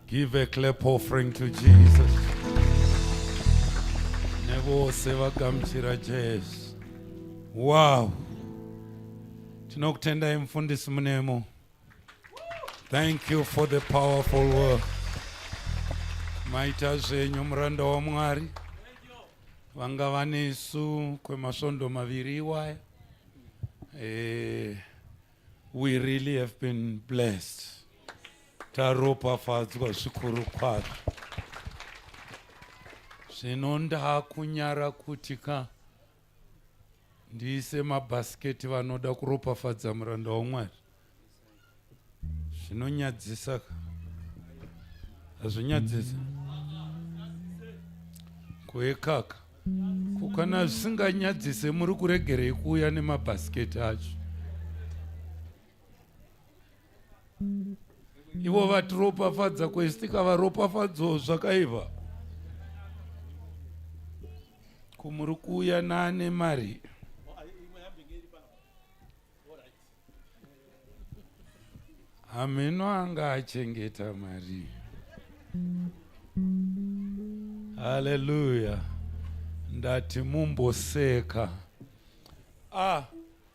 Give a clap offering to Jesus. Never seva gamchira Jesu. Wow. Tinokutenda imfundisi munemo. Thank you for the powerful work. Maita zvenyu muranda waMwari. Vanga vanesu kwemasvondo maviri iwaya. We really have been blessed. Taropafadzwa zvikuru kwazvo. Zvino ndakunyara kuti ndiise mabhasiketi vanoda kuropafadza muranda waMwari. Zvinonyadzisa. Hazvinyadzisa. Kuekaka. Kana zvisinganyadzise muri kuregerei kuuya nemabhasiketi acho. Ivo vatiropafadza kwesitika varopafadzawo zvakaiva. Kumuri kuuya nane mari. Ameno anga achengeta mari. Hallelujah. Ndati mumboseka.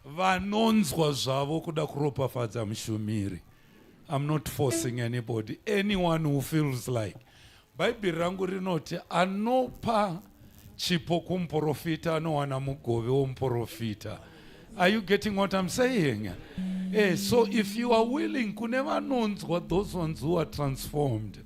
Vanonzwa zvavo kuda kuropafadza mushumiri. I'm not forcing anybody. Anyone who feels like. Bible rangu rinoti anopa chipo kumprofita anowana mugove womprofita. Are you getting what I'm saying? So if you are willing, kune vanonzwa, those ones who are transformed.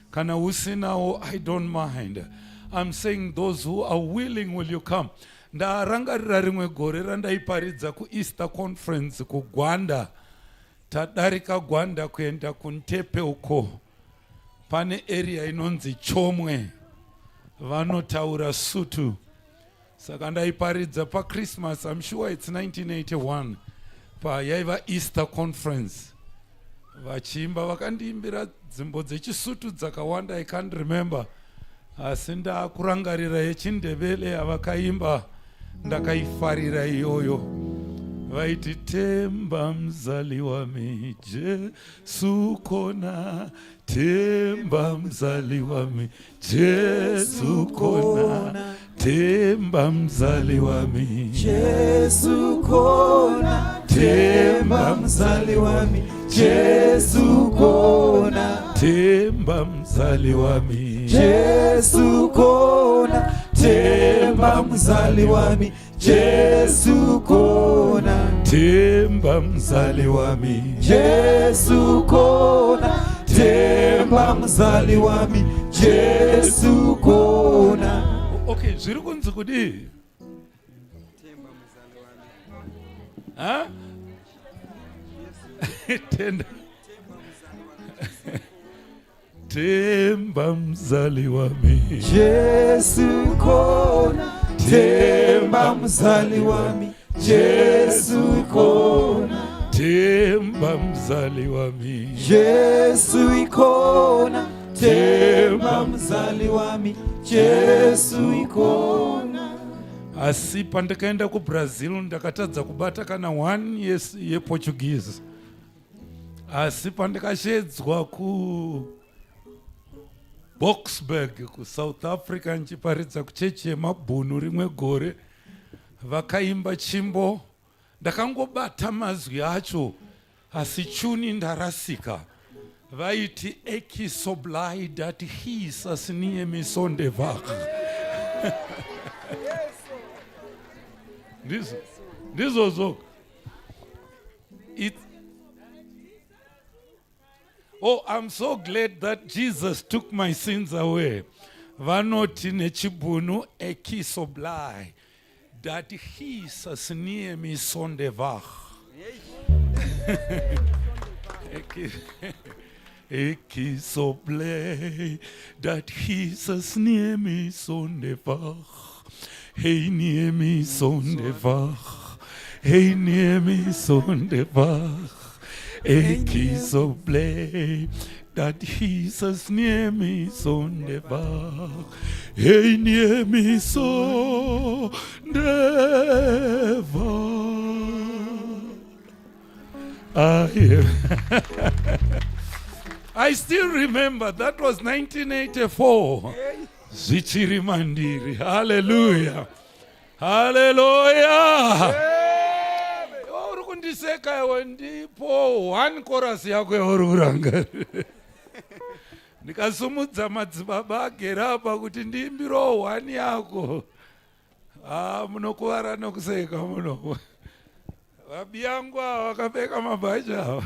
Kana usinawo, I don't mind. I'm saying those who are willing, will you come? Ndarangarira rimwe gore randaiparidza ku Easter conference ku Gwanda. Tadarika Gwanda kuenda kuntepe uko. Pane area inonzi Chomwe. Vanotaura Sutu. Saka ndaiparidza pa Christmas, I'm sure it's 1981. Pa yaiva Easter conference. Vachimba vakandiimbira dzimbo dzechisutu dzakawanda, I can't remember. Asi ndakurangarira yechiNdebele yavakaimba, ndakaifarira iyoyo. Vaiti temba mzali wami Jesu kona, temba mzali wami Jesu kona, temba mzali wami Jesu kona, temba mzali wami Jesu kona, temba mzali wami Jesu kona, temba mzali wami Jesu kona, temba mzali wami Jesu kona, temba mzali wami Jesu kona. Okay, zviri kunzi kudii? Temba mzali wami. Ha? Tenda. Temba mzali wami Jesu kona, temba mzali wami Jesu kona, temba mzali wami Jesu ikona, temba mzali wami Jesu ikona. Asi pandakaenda kuBrazil ndakatadza kubata kana 1 yePortuguese. Asi pandakashedzwa ku Boksburg kuSouth Africa nchiparidza kuchechi yemabhunu rimwe gore, vakaimba chimbo, ndakangobata mazwi acho asi chuni ndarasika vaiti ekisoblai dat hisas niemisondevach. Ndizo zoka. Oh, I'm so glad that Jesus took my sins away. Vanoti nechibunu ekisoblai dat hisas niemisondevach. Ekisoblei dat hisas niemisondevach. Hey niemisondevach. Hey niemisondevach. Ekisoblei dat hisas niemisondevach. Hey niemisondevach. I still remember that was 1984. Zichiri mandiri. Hallelujah. Hallelujah. Uri kundiseka yawe ndipo one chorus yako yauri kuranga. Ndikasumudza madzibaba agera apa kuti ndiimbiro one yako. Munokuvara nokuseka muno. Vabiyangu ava vakapfeka mabhachi ava.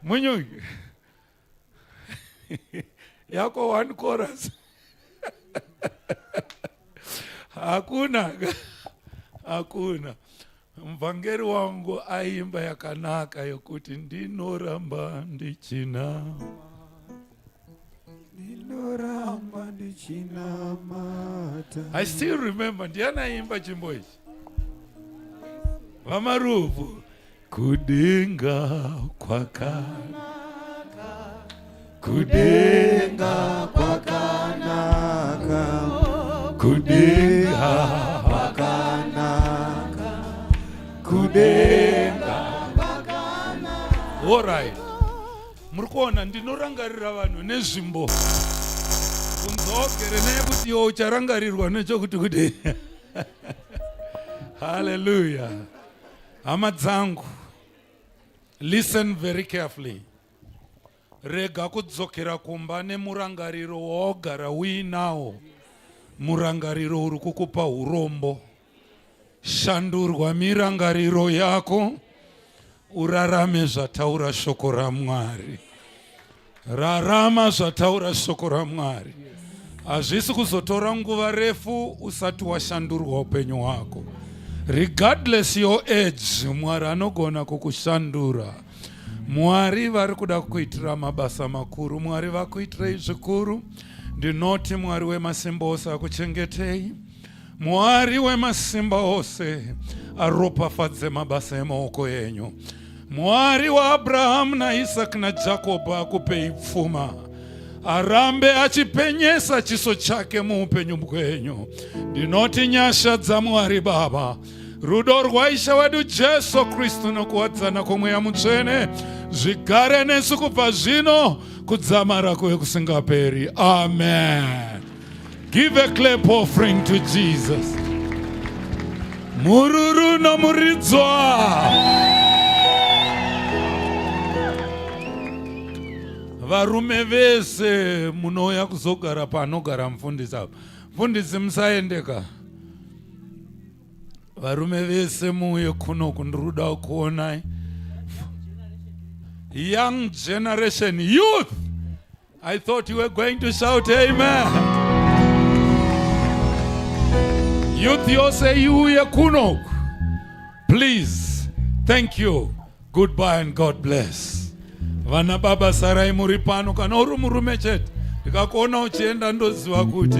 Munyuki. Yako one chorus. Hakuna. Mvangeri wangu aimba yakanaka yokuti ndinoramba ndichinama. I still remember ndiana imba chimbo ichi. Vamaruvu kudenga kwakanaka. Kudenga kwakanaka. Kudenga kwakanaka. Kudenga kwakanaka. All right. Murikuona ndinorangarira vanhu nezvimbo. Kunzogere nekuti yo ucharangarirwa nechokuti kuti. Hallelujah. Hama dzangu, listen very carefully. Rega kudzokera kumba nemurangariro wogara uinawo. Murangariro uri kukupa urombo. Shandurwa mirangariro yako. Urarame zvataura shoko raMwari. Rarama zvataura shoko raMwari. Hazvisi kuzotora nguva refu usati washandurwa upenyu hwako. Regardless your age, Mwari anogona kukushandura. Mwari vari kuda kuitira mabasa makuru. Mwari vakuitirei zvikuru. Ndinoti Mwari wemasimba ose akuchengetei. Mwari wemasimba ose aropafadze mabasa emaoko enyu. Mwari wa Abraham na Isaac na Jacob akupei pfuma. Arambe achipenyesa chiso chake muupenyu bwenyu. Ndinoti nyasha dza Mwari Baba, rudo rwaisha wedu Jesu Kristu nokuwadzana kwomweya mutsvene zvigare nesu kubva zvino kudzamara kwe kusingaperi. Amen. Give a clap offering to Jesus. Mururu nomuridzwa. Varume vese munouya kuzogara panogara mufundisi apa. Mufundisi musaendeka. Varume vese muuye kuno ndiruda kuonai. Young generation, youth. I thought you were going to shout amen. Youth yose iuye kuno. Please. Thank you. Goodbye and God bless. Vana baba sarai muri pano kana uri murume chete. Ndikakuona uchienda ndoziva kuti